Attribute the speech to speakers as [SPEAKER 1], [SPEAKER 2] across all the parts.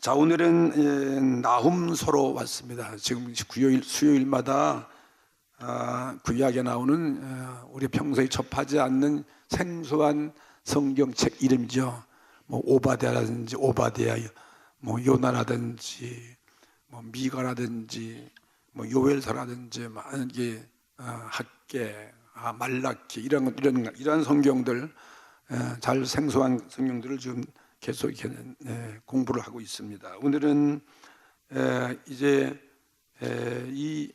[SPEAKER 1] 자, 오늘은 나훔서로 왔습니다. 지금 수요일마다 구약에 나오는 우리 평소에 접하지 않는 생소한 성경책 이름이죠. 뭐 오바댜라든지 오바댜, 뭐 요나라든지 뭐 미가라든지 뭐 요엘서라든지 이게 학개, 말라기 이런 성경들, 잘 생소한 성경들을 지금 계속 공부를 하고 있습니다. 오늘은 이제 이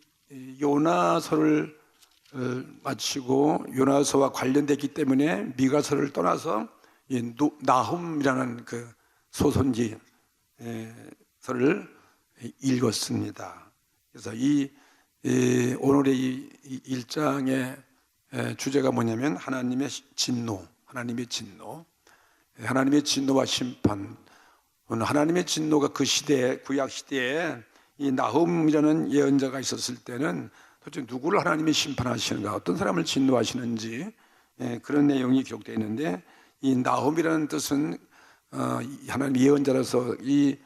[SPEAKER 1] 요나서를 마치고 요나서와 관련됐기 때문에 미가서를 떠나서 이 나훔이라는 그 소선지서를 읽었습니다. 그래서 오늘의 이 1장의 주제가 뭐냐면 하나님의 진노. 하나님의 진노와 심판. 하나님의 진노가 그 시대에, 구약 시대에 이 나훔이라는 예언자가 있었을 때는 도대체 누구를 하나님이 심판하시는가, 어떤 사람을 진노하시는지 그런 내용이 기록되어 있는데, 이 나훔이라는 뜻은 하나님의 예언자라서 이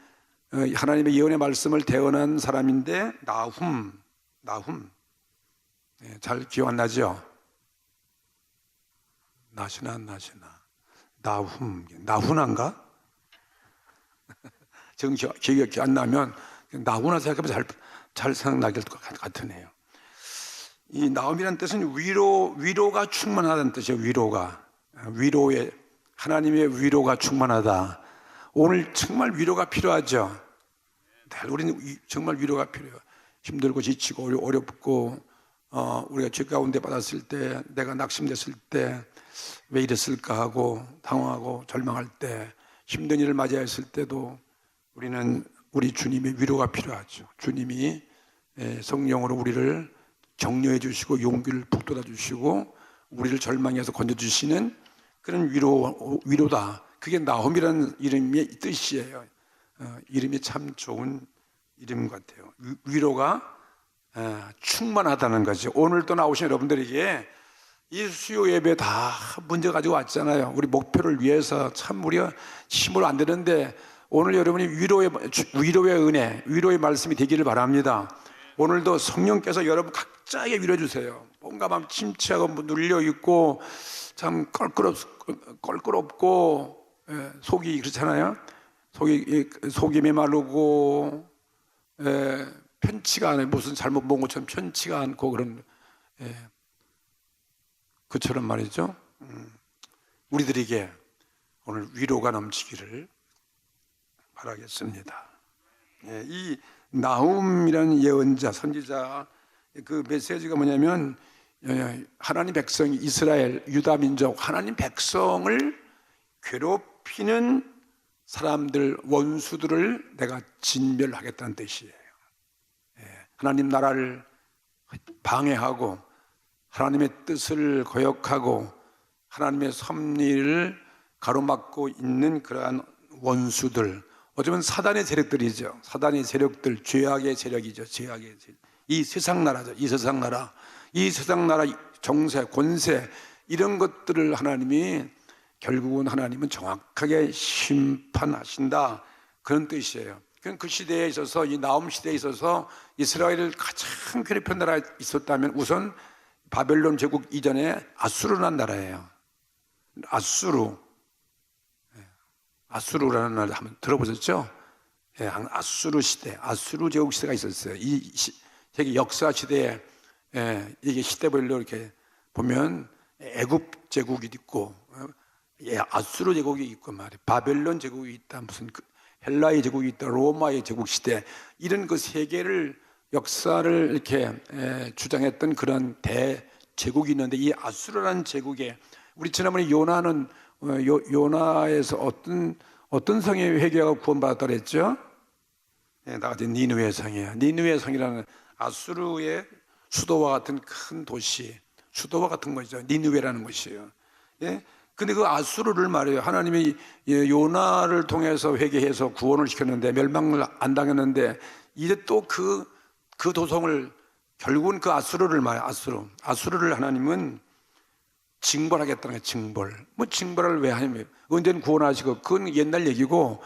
[SPEAKER 1] 하나님의 예언의 말씀을 대언한 사람인데, 나훔 잘 기억 안 나죠? 나시나 나훈아인가? 지금 기억이 안 나면 나훈아 생각하면 잘 생각나길 것 같으네요. 이 나훔이라는 뜻은 위로가 충만하다는 뜻이에요. 하나님의 위로가 충만하다. 오늘 정말 위로가 필요하죠. 우리는 정말 위로가 필요해요. 힘들고 지치고 어렵고 우리가 죄 가운데 받았을 때, 내가 낙심됐을 때 왜 이랬을까 하고 당황하고 절망할 때, 힘든 일을 맞이했을 때도 우리 주님의 위로가 필요하죠. 주님이 성령으로 우리를 격려해 주시고 용기를 북돋아 주시고 우리를 절망에서 건져주시는 그런 위로다. 그게 나훔이라는 이름의 뜻이에요. 이름이 참 좋은 이름 같아요. 위로가 충만하다는 거죠. 오늘도 나오신 여러분들에게 이 수요 예배 다 문제 가지고 왔잖아요. 우리 목표를 위해서 참 우리가 힘을 안 되는데, 오늘 여러분이 위로의 은혜, 위로의 말씀이 되기를 바랍니다. 오늘도 성령께서 여러분 각자에게 위로해 주세요. 뭔가 막 침체하고 눌려 있고 참 껄끄럽고 속이 그렇잖아요. 속이 메마르고 편치가 않아요. 무슨 잘못 본 것처럼 편치가 않고 그런 그처럼 말이죠. 우리들에게 오늘 위로가 넘치기를 바라겠습니다. 이 나훔이라는 예언자, 선지자, 그 메시지가 뭐냐면, 하나님 백성이, 이스라엘, 유다 민족, 하나님 백성을 괴롭히는 사람들, 원수들을 내가 진멸하겠다는 뜻이에요. 하나님 나라를 방해하고 하나님의 뜻을 거역하고 하나님의 섭리를 가로막고 있는 그러한 원수들, 어쩌면 사단의 세력들이죠. 사단의 세력들, 죄악의 세력이죠. 이 세상 나라죠. 이 세상 나라 정세, 권세, 이런 것들을 결국은 하나님은 정확하게 심판하신다, 그런 뜻이에요. 그 시대에 있어서, 이 나훔 시대에 있어서 이스라엘을 가장 괴롭힌 나라가 있었다면 우선 바벨론 제국 이전에 아수르라는 나라예요. 아수르라는 나라 한번 들어보셨죠? 아수르 시대, 아수르 제국 시대가 있었어요. 이 세계 역사 시대에 이게 시대별로 이렇게 보면 애굽 제국이 있고, 아수르 제국이 있고 말이에요. 바벨론 제국이 있다, 무슨 헬라의 제국이 있다, 로마의 제국 시대, 이런 그 세계를 역사를 이렇게 주장했던 그런 대제국이 있는데, 이 아수르라는 제국에 우리 지난번에 요나에서 어떤 성에 회개하고 구원받았다 그랬죠? 나같이 니느웨 성이에요. 니느웨 성이라는 아수르의 수도와 같은 큰 도시, 수도와 같은 것이죠. 니느웨라는 곳이에요. 근데 그 아수르를 말이에요, 하나님이 요나를 통해서 회개해서 구원을 시켰는데 멸망을 안 당했는데, 이제 또 그 도성을, 결국은 그 아수르를 말해요. 아수르를 하나님은 징벌하겠다는 거예요. 징벌을 왜 하냐면, 언제는 구원하시고, 그건 옛날 얘기고,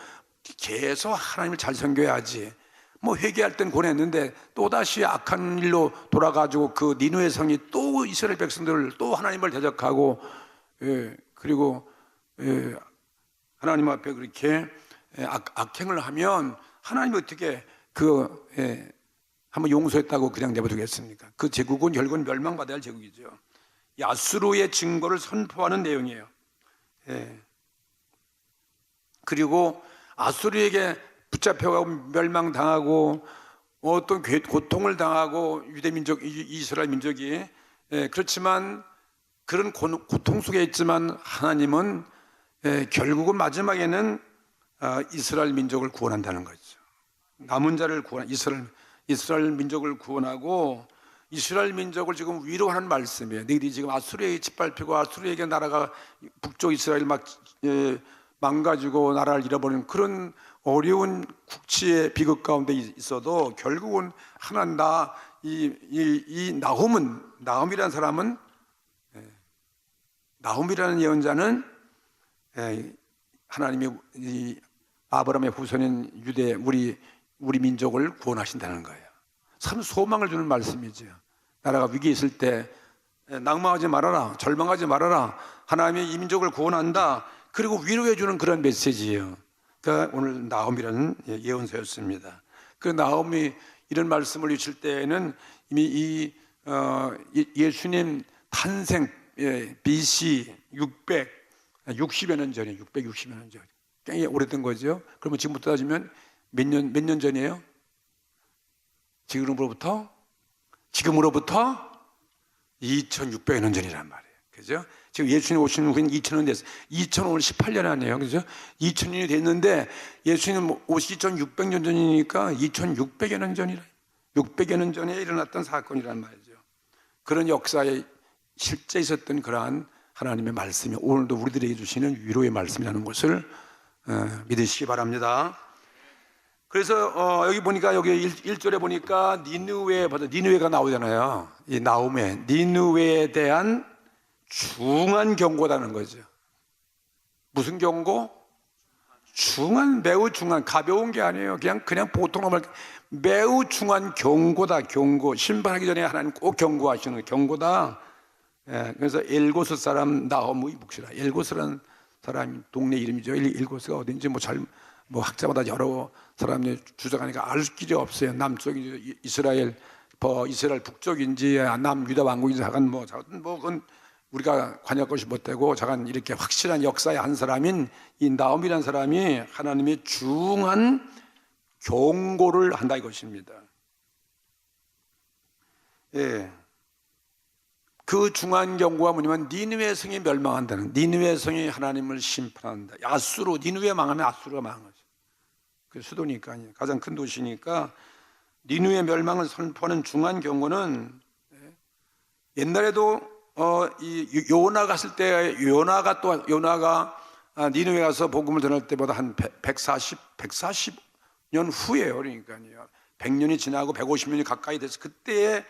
[SPEAKER 1] 계속 하나님을 잘 섬겨야지. 뭐 회개할 땐 고뇌했는데 또다시 악한 일로 돌아가지고 그 니느웨 성이 또 이스라엘 백성들을 또 하나님을 대적하고, 그리고 하나님 앞에 그렇게 악행을 하면 하나님이 어떻게 한번 용서했다고 그냥 내버려두겠습니까? 그 제국은 결국은 멸망받아야 할 제국이죠. 이 아수르의 증거를 선포하는 내용이에요. 그리고 아수르에게 붙잡혀가고 멸망당하고 어떤 고통을 당하고 유대 민족, 이스라엘 민족이, 그렇지만 그런 고통 속에 있지만 하나님은 결국은 마지막에는 이스라엘 민족을 구원한다는 거죠. 남은 자를 이스라엘 민족을 구원하고, 이스라엘 민족을 지금 위로하는 말씀이에요. 너희들이 지금 아수르에게 짓밟히고 아수르에게 나라가 북쪽 이스라엘 막 망가지고 나라를 잃어버리는 그런 어려운 국치의 비극 가운데 있어도 결국은 하나님, 나홈이라는 사람은, 나홈이라는 예언자는 하나님이 아브라함의 후손인 유대 우리 민족을 구원하신다는 거예요. 참 소망을 주는 말씀이죠. 나라가 위기에 있을 때 낭망하지 말아라, 절망하지 말아라, 하나님이 이 민족을 구원한다, 그리고 위로해 주는 그런 메시지예요. 그러니까 오늘 나홈이라는 예언서였습니다. 그 나홈이 이런 말씀을 주실 때에는 이미 예수님 탄생 BC 660여 년 전에, 660여 년 전, 굉장히 오래된 거죠. 그러면 지금부터 따지면 몇 년 전이에요? 지금으로부터 2600여 년 전이란 말이에요. 그죠? 지금 예수님 오시는 후엔 2000년 됐어요. 2000년 18년 아니에요. 그죠? 2000년이 됐는데 예수님 오시기 전 600년 전이니까 2600여 년 전이라. 600여 년 전에 일어났던 사건이란 말이죠. 그런 역사에 실제 있었던 그러한 하나님의 말씀이 오늘도 우리들에게 주시는 위로의 말씀이라는 것을 믿으시기 바랍니다. 그래서 여기 보니까 여기 1절에 보니까 니느웨가 나오잖아요. 이 나홈의 니느웨에 대한 중한 경고라는 거죠. 무슨 경고? 매우 중한, 가벼운 게 아니에요. 그냥 보통 말, 매우 중한 경고다. 경고. 심판하기 전에 하나님 꼭 경고하시는 경고다. 그래서 엘고스 사람 나홈의 묵시라. 엘고스라는 사람 동네 이름이죠. 엘고스가 어딘지 뭐 학자마다 여러 사람이 주장하니까 알 길이 없어요. 남쪽인지 이스라엘 북쪽인지 남유다 왕국인지 하간 그건 우리가 관여할 것이 못되고, 자간 이렇게 확실한 역사의 한 사람인 이 나홈이라는 사람이 하나님의 중한 경고를 한다 이것입니다. 그 중한 경고가 뭐냐면 니느웨 성이 멸망한다는, 니느웨 성이 하나님을 심판한다. 니느웨 망하면 아수르가 망한 거죠. 그 수도니까, 가장 큰 도시니까 니느웨 멸망을 선포하는 중한 경고는, 옛날에도 요나 갔을 때 요나가 니느웨 가서 복음을 전할 때보다 한 140년 후에요. 그러니까요. 100년이 지나고 150년이 가까이 돼서 그때에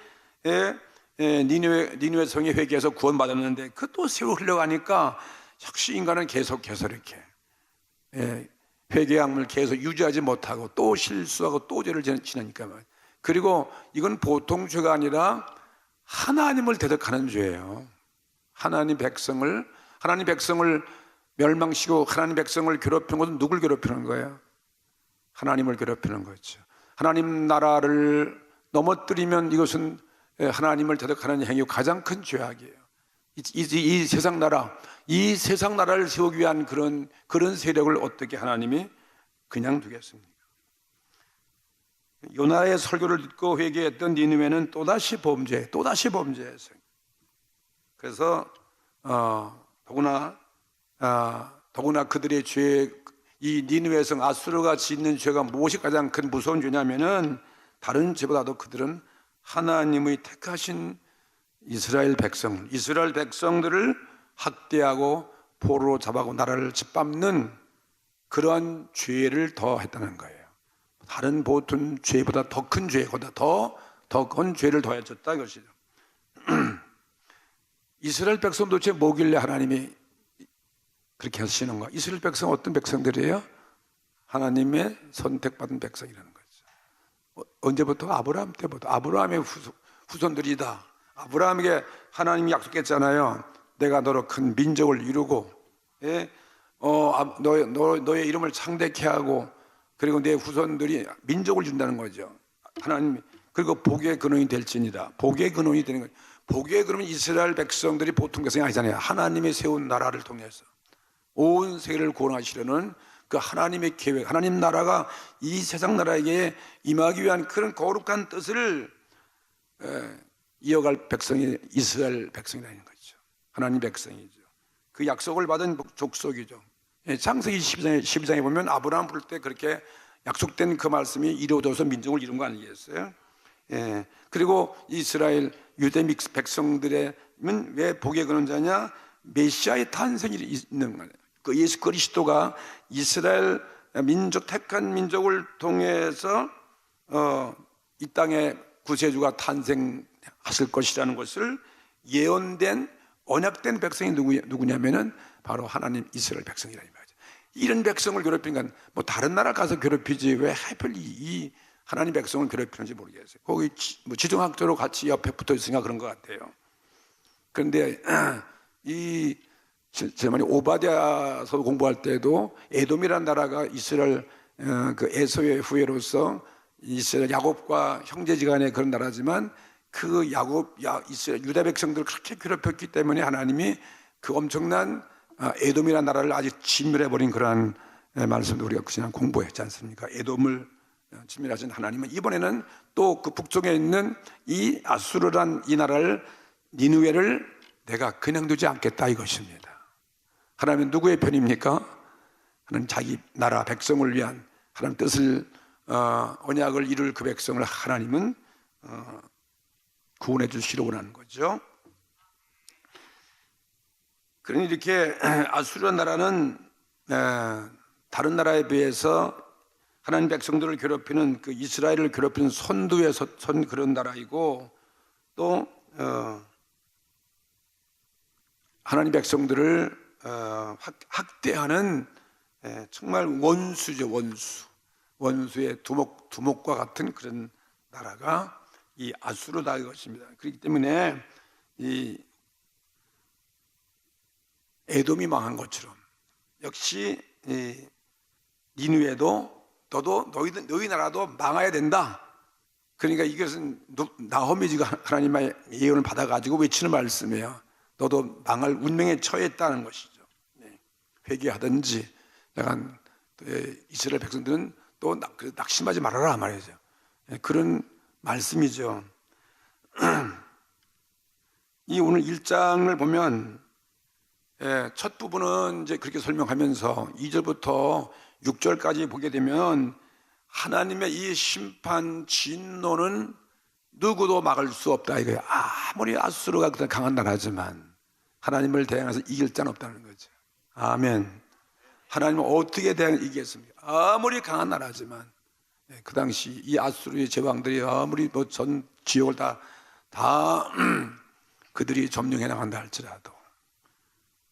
[SPEAKER 1] 니느웨 성이 회개해서 구원받았는데 그 또 세월 흘러가니까 역시 인간은 계속해서 이렇게 회개함을 계속 유지하지 못하고 또 실수하고 또 죄를 지나니까. 그리고 이건 보통 죄가 아니라 하나님을 대적하는 죄예요. 하나님 백성을 멸망시키고 하나님 백성을 괴롭히는 것은 누굴 괴롭히는 거예요? 하나님을 괴롭히는 거죠. 하나님 나라를 넘어뜨리면 이것은 하나님을 대적하는 행위가 가장 큰 죄악이에요. 이 세상 나라를 세우기 위한 그런 세력을 어떻게 하나님이 그냥 두겠습니까? 요나의 설교를 듣고 회개했던 니느웨는 또다시 범죄했어요. 그래서 더구나 그들의 죄, 이 니느웨 성 아수르가 짓는 죄가 무엇이 가장 큰 무서운 죄냐면은, 다른 죄보다도 그들은 하나님의 택하신 이스라엘 백성들을 학대하고 포로로 잡아고 나라를 짓밟는 그러한 죄를 더 했다는 거예요. 다른 보통 죄보다 더 큰 죄보다 더 큰 죄를 더해졌다 이것이죠. 이스라엘 백성 도대체 뭐길래 하나님이 그렇게 하시는가? 이스라엘 백성 어떤 백성들이에요? 하나님의 선택받은 백성이라는 거죠. 언제부터? 아브라함 때부터. 아브라함의 후손들이다. 아브라함에게 하나님이 약속했잖아요. 내가 너로 큰 민족을 이루고, 예? 너의 이름을 창대케 하고, 그리고 내 후손들이 민족을 준다는 거죠. 하나님, 그리고 복의 근원이 될지니라. 복의 근원이 되는 거죠. 복의 근원은 이스라엘 백성들이 보통 백성이 아니잖아요. 하나님의 세운 나라를 통해서 온 세계를 구원하시려는 그 하나님의 계획, 하나님 나라가 이 세상 나라에게 임하기 위한 그런 거룩한 뜻을 이어갈 백성이 이스라엘 백성이라는 거죠. 하나님 백성이죠. 그 약속을 받은 족속이죠. 창세기 12장에 보면 아브라함 부를 때 그렇게 약속된 그 말씀이 이루어져서 민족을 이룬 거 아니겠어요? 그리고 이스라엘 유대 백성들은 왜 복의 근원자냐? 메시아의 탄생이 있는 거예요. 그 예수 그리스도가 이스라엘 민족, 택한 민족을 통해서 이 땅에 구세주가 탄생하실 것이라는 것을 예언된, 언약된 백성이 누구냐면은 바로 하나님 이스라엘 백성이라는 말이죠. 이런 백성을 괴롭히니까 뭐 다른 나라 가서 괴롭히지 왜 하필 이 하나님 백성을 괴롭히는지 모르겠어요. 거기 뭐 지정학적으로 같이 옆에 붙어 있으니까 그런 것 같아요. 그런데 제가 오바댜서 공부할 때도 에돔이라는 나라가 이스라엘 그 에서의 후예로서 이스라엘 야곱과 형제지간의 그런 나라지만 그 이스라엘 유다 백성들을 그렇게 괴롭혔기 때문에 하나님이 그 엄청난 에돔이라는 나라를 아주 진멸해버린 그러한 말씀도 우리가 그냥 공부했지 않습니까? 에돔을 진멸하신 하나님은 이번에는 또 그 북쪽에 있는 이 아수르란 이 나라를, 니느웨를 내가 그냥 두지 않겠다 이것입니다. 하나님은 누구의 편입니까? 하나님 자기 나라 백성을 위한 하나님 뜻을 언약을 이룰 그 백성을 하나님은 구원해 주시려 원하는 거죠. 그러니 이렇게 아수르 나라는 다른 나라에 비해서 하나님 백성들을 괴롭히는 그 이스라엘을 괴롭히는 선두에 선 그런 나라이고, 또 하나님 백성들을 학대하는 정말 원수죠. 원수의 두목과 같은 그런 나라가 이 아수르다 이것입니다. 그렇기 때문에 이 에돔이 망한 것처럼 역시 니느웨도 너도 너희 나라도 망해야 된다. 그러니까 이것은 나호미지가 하나님의 예언을 받아가지고 외치는 말씀이에요. 너도 망할 운명에 처했다는 것이죠. 회개하든지 약간 이스라엘 백성들은 또 낙심하지 말아라 말이죠. 그런 말씀이죠. 이 오늘 1장을 보면 첫 부분은 이제 그렇게 설명하면서 2절부터 6절까지 보게 되면 하나님의 이 심판 진노는 누구도 막을 수 없다 이거예요. 아무리 아수르가 강한 나라지만 하나님을 대항해서 이길 자는 없다는 거죠. 아멘. 하나님은 어떻게 이기겠습니까? 아무리 강한 나라지만 그 당시 이 아수르의 제왕들이 아무리 뭐 전 지역을 다 그들이 점령해 나간다 할지라도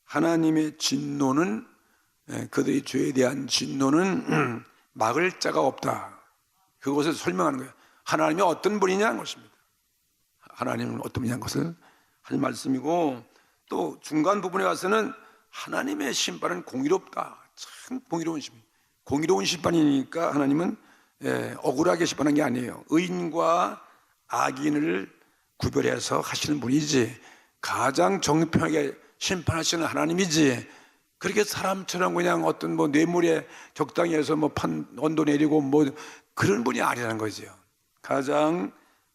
[SPEAKER 1] 하나님의 진노는, 그들의 죄에 대한 진노는 막을 자가 없다. 그것을 설명하는 거예요. 하나님이 어떤 분이냐는 것입니다. 하나님은 어떤 분이냐는 것을 할 말씀이고, 또 중간 부분에 와서는 하나님의 심판은 공의롭다. 참 공의로운 심판. 공의로운 심판이니까 하나님은 억울하게 심판한 게 아니에요. 의인과 악인을 구별해서 하시는 분이지, 가장 정평하게 심판하시는 하나님이지, 그렇게 사람처럼 그냥 어떤 뭐 뇌물에 적당히 해서 뭐 언도 내리고 뭐 그런 분이 아니라는 거죠. 가장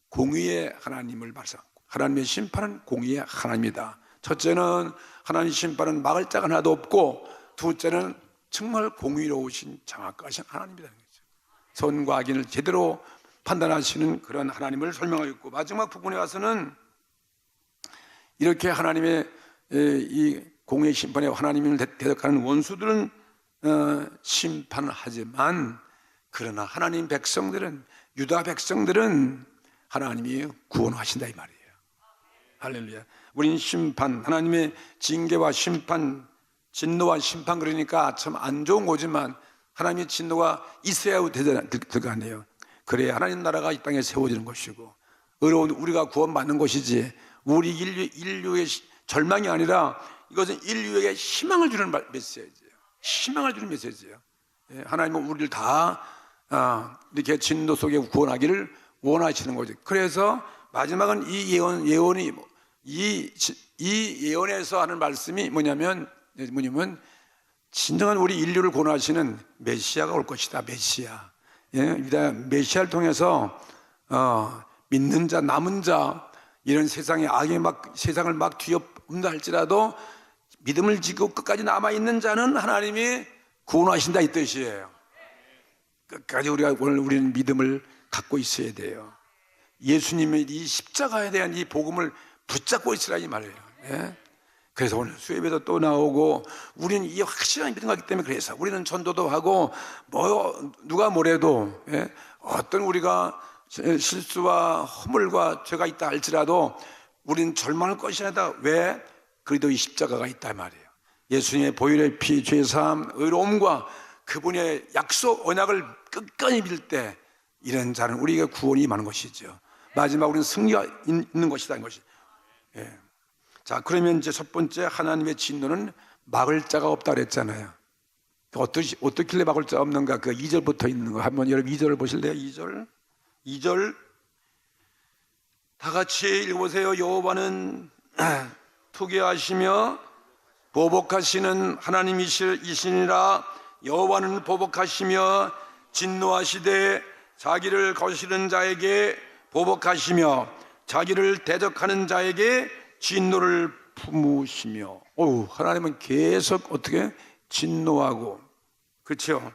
[SPEAKER 1] 공의의 하나님을 말씀하고, 하나님의 심판은 공의의 하나님이다. 첫째는 하나님 심판은 막을 자가 하나도 없고, 둘째는 정말 공의로우신 정확하신 하나님이라는 거죠. 선과 악인을 제대로 판단하시는 그런 하나님을 설명하고 있고, 마지막 부분에 와서는 이렇게 하나님의 이 공의 심판에 하나님을 대적하는 원수들은 심판을 하지만, 그러나 하나님 백성들은, 유다 백성들은 하나님이 구원하신다 이 말이에요. 할렐루야. 우린 심판, 하나님의 징계와 심판, 진노와 심판, 그러니까 참 안 좋은 거지만 하나님의 진노가 있어야 될 거 아니에요. 그래야 하나님 나라가 이 땅에 세워지는 것이고 의로운 우리가 구원받는 것이지, 우리 인류의 절망이 아니라 이것은 인류에게 희망을 주는 메시지예요. 희망을 주는 메시지예요. 하나님은 우리를 다 이렇게 진노 속에 구원하기를 원하시는 거죠. 그래서 마지막은 이 예언이 이 예언에서 하는 말씀이 뭐냐면 진정한 우리 인류를 구원하시는 메시아가 올 것이다. 메시아. 메시아를 통해서 믿는 자, 남은 자, 이런 세상에 세상을 막 뒤엎는다 할지라도 믿음을 지고 끝까지 남아 있는 자는 하나님이 구원하신다, 이 뜻이에요. 끝까지 우리는 믿음을 갖고 있어야 돼요. 예수님의 이 십자가에 대한 이 복음을 붙잡고 있으라, 이 말이에요. 그래서 오늘 수협에도 또 나오고, 우리는 이 확실한 믿음 같기 때문에, 그래서 우리는 전도도 하고 누가 뭐래도 어떤 우리가 실수와 허물과 죄가 있다 할지라도 우리는 절망할 것이 아니다. 왜? 그래도 이 십자가가 있단 말이에요. 예수님의 보혈의 피, 죄사함, 의로움과 그분의 약속, 언약을 끝까지 믿을 때 이런 자는 우리에게 구원이 임하는 것이죠. 마지막 우리는 승리가 있는 것이다, 이것이. 자, 그러면 이제 첫 번째, 하나님의 진노는 막을 자가 없다 그랬잖아요. 어떻길래 막을 자가 없는가? 그 2절부터 있는 거 한번 여러분 2절을 보실래요? 2절 다 같이 읽어보세요. 여호와는 투기하시며 보복하시는 하나님이시니라. 여호와는 보복하시며 진노하시되 자기를 거스르는 자에게 보복하시며 자기를 대적하는 자에게 진노를 품으시며. 하나님은 계속 어떻게 진노하고, 그렇죠?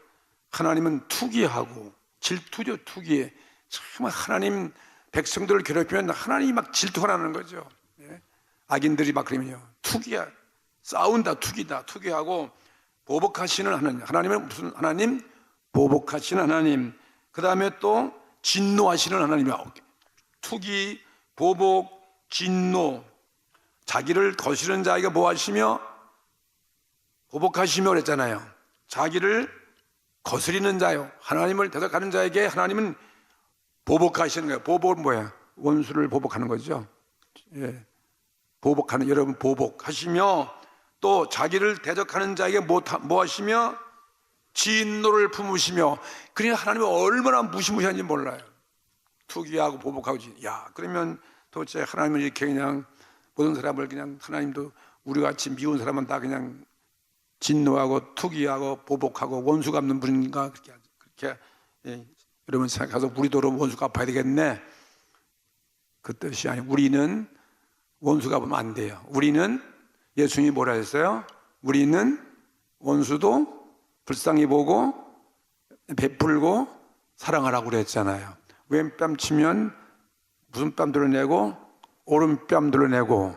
[SPEAKER 1] 하나님은 투기하고, 질투죠. 투기. 정말 하나님 백성들을 괴롭히면 하나님이 막 질투가 나는 거죠. 악인들이 막 그러면요, 투기야, 싸운다, 투기하고, 보복하시는 하나님. 하나님은 무슨 하나님? 보복하시는 하나님. 그 다음에 또 진노하시는 하나님이야. 투기, 보복, 진노. 자기를 거스르는 자에게 뭐 하시며? 보복하시며 그랬잖아요. 자기를 거스리는 자요, 하나님을 대적하는 자에게 하나님은 보복하시는 거예요. 보복은 뭐야? 원수를 보복하는 거죠. 보복하는, 여러분 보복하시며, 또 자기를 대적하는 자에게 뭐 하시며? 진노를 품으시며. 그러니 하나님이 얼마나 무시무시한지 몰라요. 투기하고 보복하고. 그러면 도대체 하나님은 이렇게 그냥 모든 사람을 그냥, 하나님도 우리 같이 미운 사람은 다 그냥 진노하고 투기하고 보복하고 원수 갚는 분인가? 그렇게 여러분 생각해서 우리도 원수 갚아야 되겠네, 그 뜻이 아니에요. 우리는 원수 갚으면 안 돼요. 우리는, 예수님이 뭐라 했어요? 우리는 원수도 불쌍히 보고 베풀고 사랑하라고 그랬잖아요. 왼뺨 치면 무슨 뺨 드러내고 오른뺨 드러내고,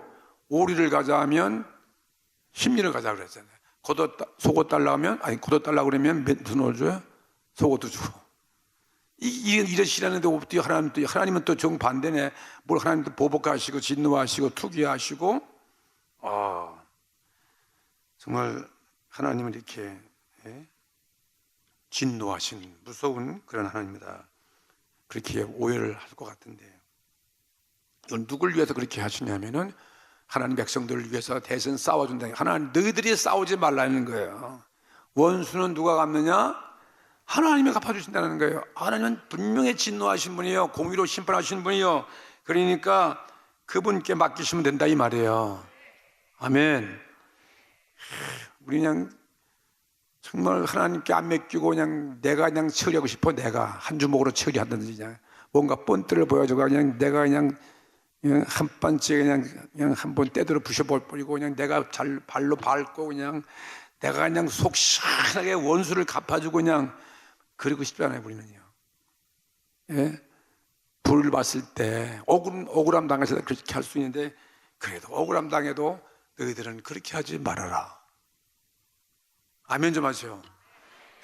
[SPEAKER 1] 오리를 가자 하면 심리를 가자 그랬잖아요. 속옷 달라고 하면, 겉옷 달라고 그러면 무슨 옷 줘요? 속옷도 주고. 이러시라는데 어떻게 하나님은 또 정반대네. 뭘 하나님도 보복하시고 진노하시고 투기하시고. 정말 하나님은 이렇게 진노하신 무서운 그런 하나님이다, 그렇게 오해를 할 것 같은데, 이건 누굴 위해서 그렇게 하시냐면은 하나님 백성들을 위해서 대신 싸워준다. 하나님, 너희들이 싸우지 말라는 거예요. 원수는 누가 갚느냐? 하나님이 갚아주신다는 거예요. 하나님은 분명히 진노하신 분이에요. 공의로 심판하신 분이에요. 그러니까 그분께 맡기시면 된다, 이 말이에요. 아멘. 우리 그냥 정말 하나님께 안 맡기고 그냥 내가 그냥 처리하고 싶어. 내가 한 주먹으로 처리한다든지, 그냥 뭔가 본ጥ를 보여주고 그냥 내가 그냥 한 번째 그냥 한 번 때대로 부셔버리고, 그냥 내가 발로 밟고 그냥 내가 그냥 속 시원하게 원수를 갚아주고 그냥 그러고 싶지 않아요, 우리는요. 불을 봤을 때 억울함 당했을 때 그렇게 할 수 있는데, 그래도 억울함 당해도 너희들은 그렇게 하지 말아라. 아멘 좀 하세요.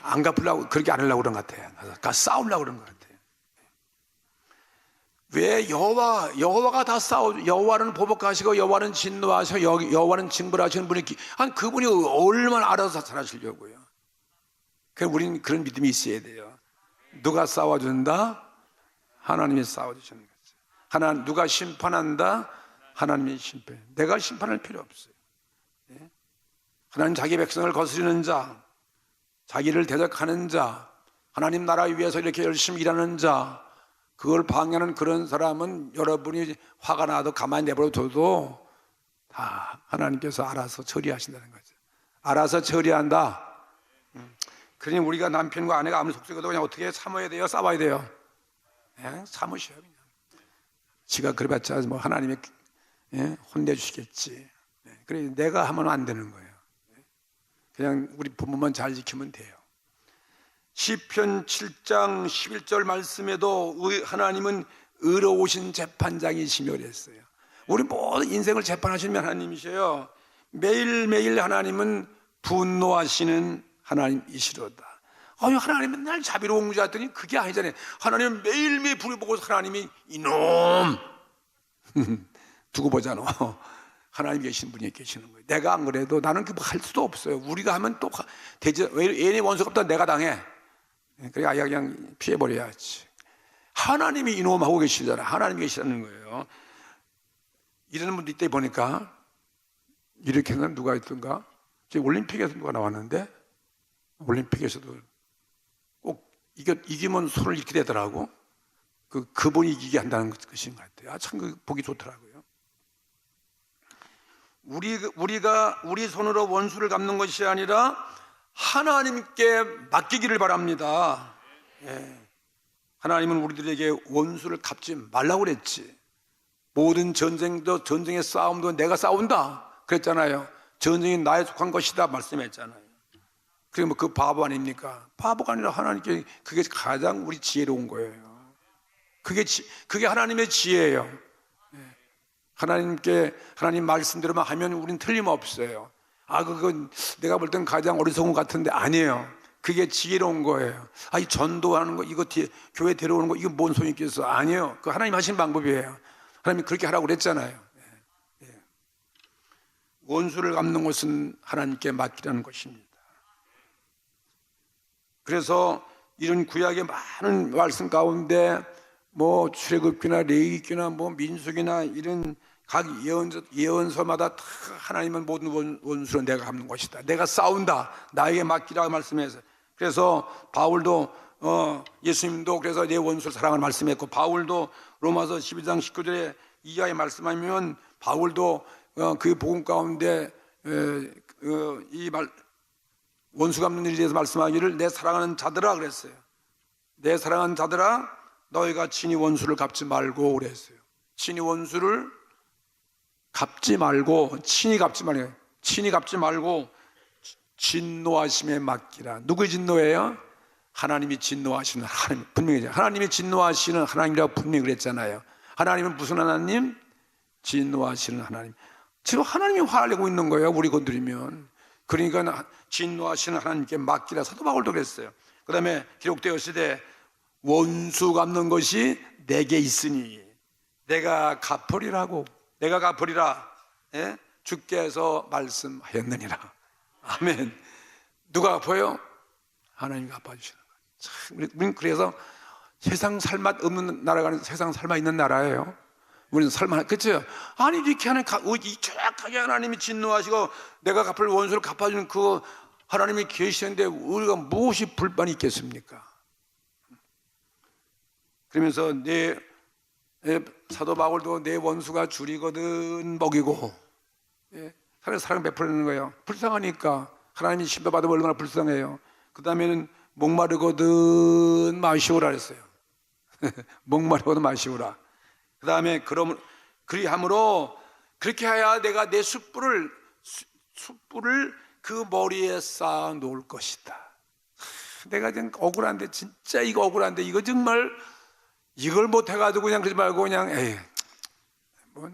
[SPEAKER 1] 안 갚으려고, 그렇게 안 하려고 그런 것 같아요. 싸우려고 그런 것 같아요. 왜? 여호와가 다 여호와는 보복하시고 여호와는 진노하시고 여호와는 징벌하시는 분이, 그분이 얼마나 알아서 잘하시려고요. 우리는 그런 믿음이 있어야 돼요. 누가 싸워준다? 하나님이 싸워주시는 거죠. 누가 심판한다? 하나님이 심판해. 내가 심판할 필요 없어요. 하나님 자기 백성을 거스리는 자, 자기를 대적하는 자, 하나님 나라 위해서 이렇게 열심히 일하는 자, 그걸 방해하는 그런 사람은 여러분이 화가 나도 가만히 내버려둬도 다 하나님께서 알아서 처리하신다는 거죠. 알아서 처리한다. 그러니 우리가 남편과 아내가 아무리 속썩여도 그냥 어떻게 참아야 돼요? 싸워야 돼요? 참으셔요. 그냥. 지가 그래봤자 뭐 하나님이 혼내주시겠지. 그래 내가 하면 안 되는 거예요. 그냥 우리 부모만 잘 지키면 돼요. 시편 7장 11절 말씀에도 하나님은 의로우신 재판장이시며 그랬어요. 우리 모든 인생을 재판하시는 하나님이셔요. 매일매일 하나님은 분노하시는 하나님이시로다. 하나님 맨날 자비로운 줄 알았더니 그게 아니잖아요. 하나님은 매일매일 불을 보고 하나님이 이놈 두고 보자 너. 하나님 계신 분이 계시는 거예요. 내가 안 그래도 나는 그거 할 수도 없어요. 우리가 하면 또 대지 얘네 원수가 없다 내가 당해. 그래 아예 그냥 피해버려야지. 하나님이 이놈 하고 계시잖아요. 하나님 계시다는 거예요. 이러는 분들 이때 보니까 이렇게 하는 누가 있던가? 올림픽에서 누가 나왔는데 올림픽에서도 꼭 이기면 손을 이렇게 대더라고. 그분이 이기게 한다는 것인 것 같아요. 참 보기 좋더라고요. 우리가 우리 손으로 원수를 갚는 것이 아니라 하나님께 맡기기를 바랍니다. 하나님은 우리들에게 원수를 갚지 말라고 그랬지. 모든 전쟁의 싸움도 내가 싸운다 그랬잖아요. 전쟁이 나에 속한 것이다 말씀했잖아요. 그게 뭐 그 바보 아닙니까? 바보가 아니라 하나님께 그게 가장 우리 지혜로운 거예요. 그게 하나님의 지혜예요. 하나님 말씀대로만 하면 우리는 틀림없어요. 그건 내가 볼 땐 가장 어리석은 것 같은데 아니에요. 그게 지혜로운 거예요. 이 전도하는 거, 이거 교회 데려오는 거, 이거 뭔 소용이 있겠어? 아니에요. 그 하나님 하신 방법이에요. 하나님이 그렇게 하라고 그랬잖아요. 원수를 갚는 것은 하나님께 맡기라는 것입니다. 그래서 이런 구약의 많은 말씀 가운데 뭐 출애굽기나 레위기나 뭐 민수기나 이런 각 예언서마다 다 하나님은 모든 원수를 내가 갚는 것이다. 내가 싸운다. 나에게 맡기라고 말씀해서. 그래서 바울도 예수님도 그래서 내 원수를 사랑을 말씀했고 바울도 로마서 12장 19절에 이하에 말씀하면 바울도 그 복음 가운데 이 말 원수 갚는 일에 대해서 말씀하기를 내 사랑하는 자들아 그랬어요. 내 사랑하는 자들아 너희가 친히 원수를 갚지 말고 그랬어요. 친히 원수를 갚지 말고 친히 갚지 말고 진노하심에 맡기라. 누구의 진노예요? 하나님이 진노하시는 하나님. 분명히 하나님이 진노하시는 하나님이라고 분명히 그랬잖아요. 하나님은 무슨 하나님? 진노하시는 하나님. 지금 하나님이 화를 내고 있는 거예요. 우리 건드리면. 그러니까 진노하시는 하나님께 맡기라. 사도 바울도 그랬어요. 그 다음에 기록되어 있으되 원수 갚는 것이 내게 있으니 내가 갚으리라고. 내가 갚으리라. 주께서 말씀하였느니라. 아멘. 누가 갚아요? 하나님이 갚아주시는 거예요. 우리는 그래서 세상 살맛 없는 나라가 아니라 세상 살맛 있는 나라예요. 우리는 살맛, 그렇죠? 아니 이렇게 하는 정확하게 하나님이 진노하시고 내가 갚을 원수를 갚아주는 그 하나님이 계시는데 우리가 무엇이 불만이 있겠습니까? 그러면서 사도 바울도 내 원수가 줄이거든 먹이고 사랑 베풀는 거예요. 불쌍하니까 하나님이 심판받으면 얼마나 불쌍해요. 그 다음에는 목마르거든 마시오라 그랬어요. 목마르거든 마시오라. 그 다음에 그리함으로 그렇게 해야 내가 내 숯불을 그 머리에 쌓아 놓을 것이다. 내가 지금 억울한데 진짜 이거 억울한데 이거 정말 이걸 못해가지고 그냥 그러지 말고 그냥 뭐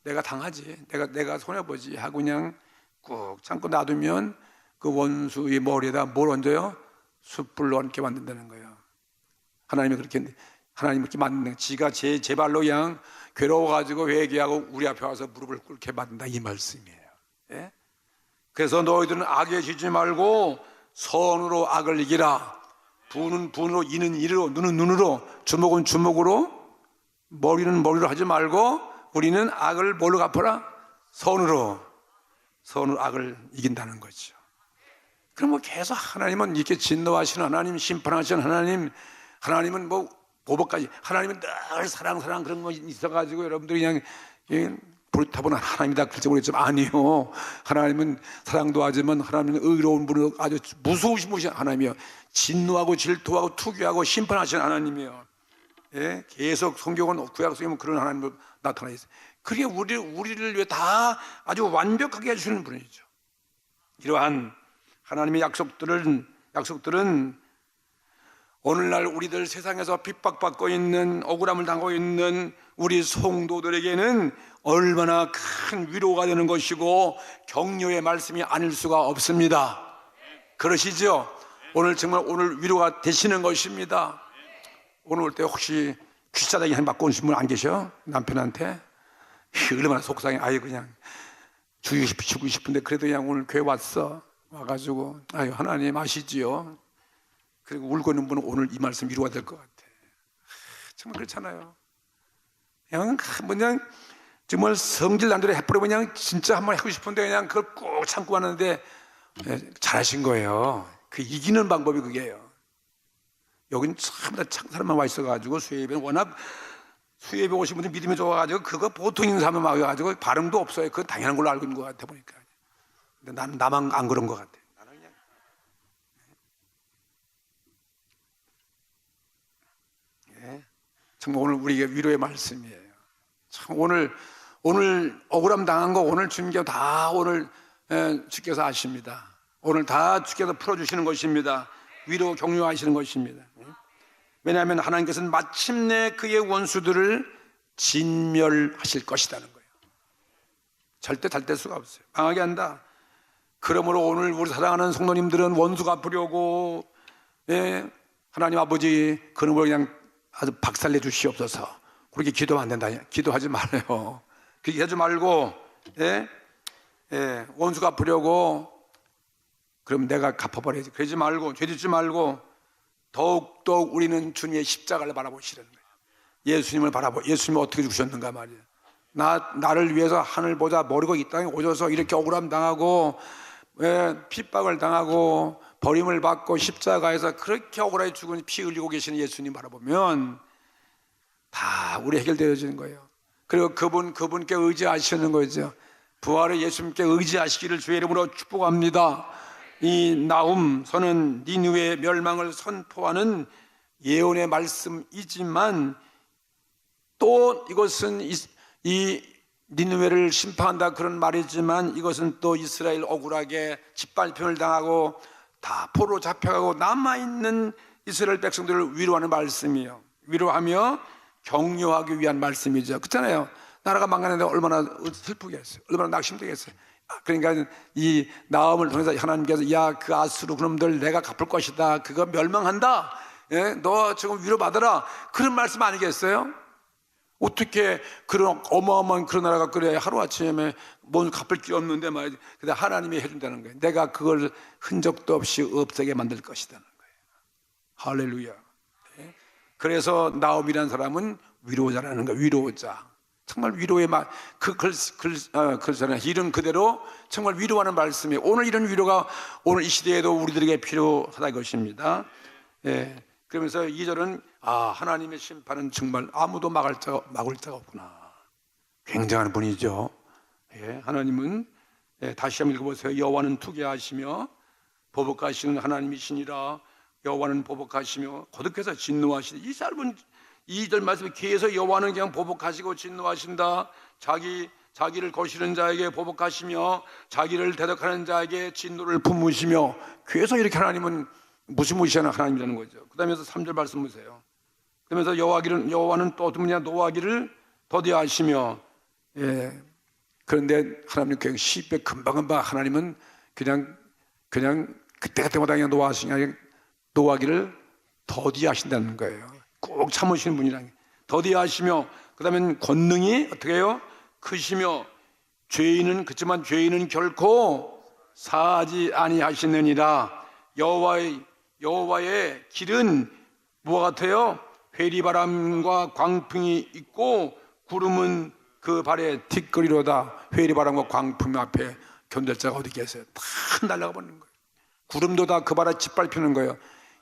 [SPEAKER 1] 내가 당하지 내가 손해보지 하고 그냥 꾹 참고 놔두면 그 원수의 머리에다 뭘 얹어요? 숯불로 얹게 만든다는 거예요. 하나님이 그렇게 만드는 지가 제 발로 그냥 괴로워가지고 회개하고 우리 앞에 와서 무릎을 꿇게 만든다 이 말씀이에요. 그래서 너희들은 악에 지지 말고 선으로 악을 이기라. 부는 분으로, 이는 이로, 눈은 눈으로, 주먹은 주먹으로, 머리는 머리로 하지 말고 우리는 악을 뭘로 갚아라? 선으로 악을 이긴다는 거죠. 그럼 뭐 계속 하나님은 이렇게 진노하시는 하나님, 심판하시는 하나님, 하나님은 뭐 보복까지, 하나님은 늘 사랑 그런 거 있어가지고 여러분들이 그냥 불타보는 하나님이다 그럴지 모르겠지만 아니요. 하나님은 사랑도 하지만 하나님은 의로운 분으로 아주 무서우신 분이 하나님이요. 진노하고 질투하고 투기하고 심판하시는 하나님이요. 예? 계속 성경은 구약 성경은 그런 하나님으로 나타나 있어요. 그게 우리를 위해 다 아주 완벽하게 해주시는 분이죠. 이러한 하나님의 약속들은 오늘날 우리들 세상에서 핍박받고 있는, 억울함을 당하고 있는 우리 성도들에게는 얼마나 큰 위로가 되는 것이고 격려의 말씀이 아닐 수가 없습니다. 그러시죠? 오늘 정말 오늘 위로가 되시는 것입니다. 오늘 올 때 혹시 귀싸대기 한 받고 오신 분 안 계셔? 남편한테? 얼마나 속상해. 아유 그냥 죽이고 싶은데 그래도 그냥 오늘 교회 와가지고 아유 하나님 아시지요? 그리고 울고 있는 분은 오늘 이 말씀 위로가 될 것 같아. 정말 그렇잖아요. 그냥 정말 성질 난대로 해버리고 그냥 진짜 한번 하고 싶은데 그냥 그걸 꼭 참고 하는데 잘하신 거예요. 그 이기는 방법이 그게요. 여긴 전부 다 사람만 와 있어가지고 수혜예배는 워낙 수혜예배 오신 분들 믿음이 좋아가지고 그거 보통 있는 사람만 와가지고 발음도 없어요. 그건 당연한 걸로 알고 있는 것 같아 보니까. 근데 나만 안 그런 것 같아. 나는 그냥 정말 오늘 우리에게 위로의 말씀이에요. 참 오늘 억울함 당한 거 오늘 주님께서 다 오늘 주께서 아십니다. 오늘 다 주께서 풀어주시는 것입니다. 위로 격려하시는 것입니다. 왜냐하면 하나님께서는 마침내 그의 원수들을 진멸하실 것이라는 거예요. 절대 달랠 수가 없어요. 망하게 한다. 그러므로 오늘 우리 사랑하는 성도님들은 원수 갚으려고 하나님 아버지 그놈을 그냥 아주 박살내 주시옵소서. 그렇게 기도하면 안 된다. 기도하지 말아요. 그렇게 하지 말고 원수 갚으려고 그럼 내가 갚아버려야지. 그러지 말고 죄짓지 말고 더욱더욱 우리는 주님의 십자가를 바라보시라는 거예요. 예수님을 예수님이 어떻게 죽으셨는가 말이에요. 나를 위해서 하늘 보자 모르고 이 땅에 오셔서 이렇게 억울함 당하고 핍박을 당하고 버림을 받고 십자가에서 그렇게 억울하게 죽은 피 흘리고 계시는 예수님 바라보면 다 우리 해결되어지는 거예요. 그리고 그분께 의지하시는 거죠. 부활의 예수님께 의지하시기를 주의 이름으로 축복합니다. 이 나훔 선은 니느웨의 멸망을 선포하는 예언의 말씀이지만 또 이것은 이 니느웨를 심판한다 그런 말이지만 이것은 또 이스라엘 억울하게 짓밟힘을 당하고 다 포로로 잡혀가고 남아있는 이스라엘 백성들을 위로하는 말씀이에요. 위로하며 격려하기 위한 말씀이죠. 그렇잖아요. 나라가 망가는데 얼마나 슬프겠어요. 얼마나 낙심되겠어요. 그러니까 이 나움을 통해서 하나님께서 야 그 아수르 그놈들 내가 갚을 것이다. 그거 멸망한다. 너 지금 위로받아라. 그런 말씀 아니겠어요? 어떻게 그런 어마어마한 그런 나라가 그래 하루아침에 뭘 갚을 게 없는데 말이지. 근데 하나님이 해준다는 거예요. 내가 그걸 흔적도 없이 없애게 만들 것이라는 거예요. 할렐루야. 그래서 나움이라는 사람은 위로자라는 거예요. 위로자. 정말 위로의 말, 글잖아요. 이름 그대로 정말 위로하는 말씀이에요. 오늘 이런 위로가 오늘 이 시대에도 우리들에게 필요하다 이것입니다. 그러면서 2절은 하나님의 심판은 정말 아무도 막을 자가 없구나. 굉장한 분이죠. 하나님은 다시 한번 읽어보세요. 여호와는 투기하시며 보복하시는 하나님이시니라. 여호와는 보복하시며 거듭해서 진노하시니 이 짧은 2절 말씀에 계속 여호와는 그냥 보복하시고 진노하신다. 자기를 거시는 자에게 보복하시며 자기를 대적하는 자에게 진노를 품으시며 계속 이렇게 하나님은 무시무시하는 하나님이라는 거죠. 그 다음에 3절 말씀 보세요. 그러면서 여호와는 또 어떤 분이냐 노하기를 더디하시며 그런데 하나님 그냥 시배 금방금방 하나님은 그냥 그때마다 그냥 노하기를 더디하신다는 거예요. 꼭 참으시는 분이라는 게 더디하시며 그 다음에 권능이 어떻게 해요? 크시며 죄인은 그렇지만 죄인은 결코 사하지 아니하시느니라. 여호와의 길은 뭐가 같아요? 회리바람과 광풍이 있고 구름은 그 발에 티끌이로다. 회리바람과 광풍 앞에 견딜 자가 어디 계세요? 다 날아가 버리는 거예요. 구름도 다 그 발에 짓밟히는 거예요.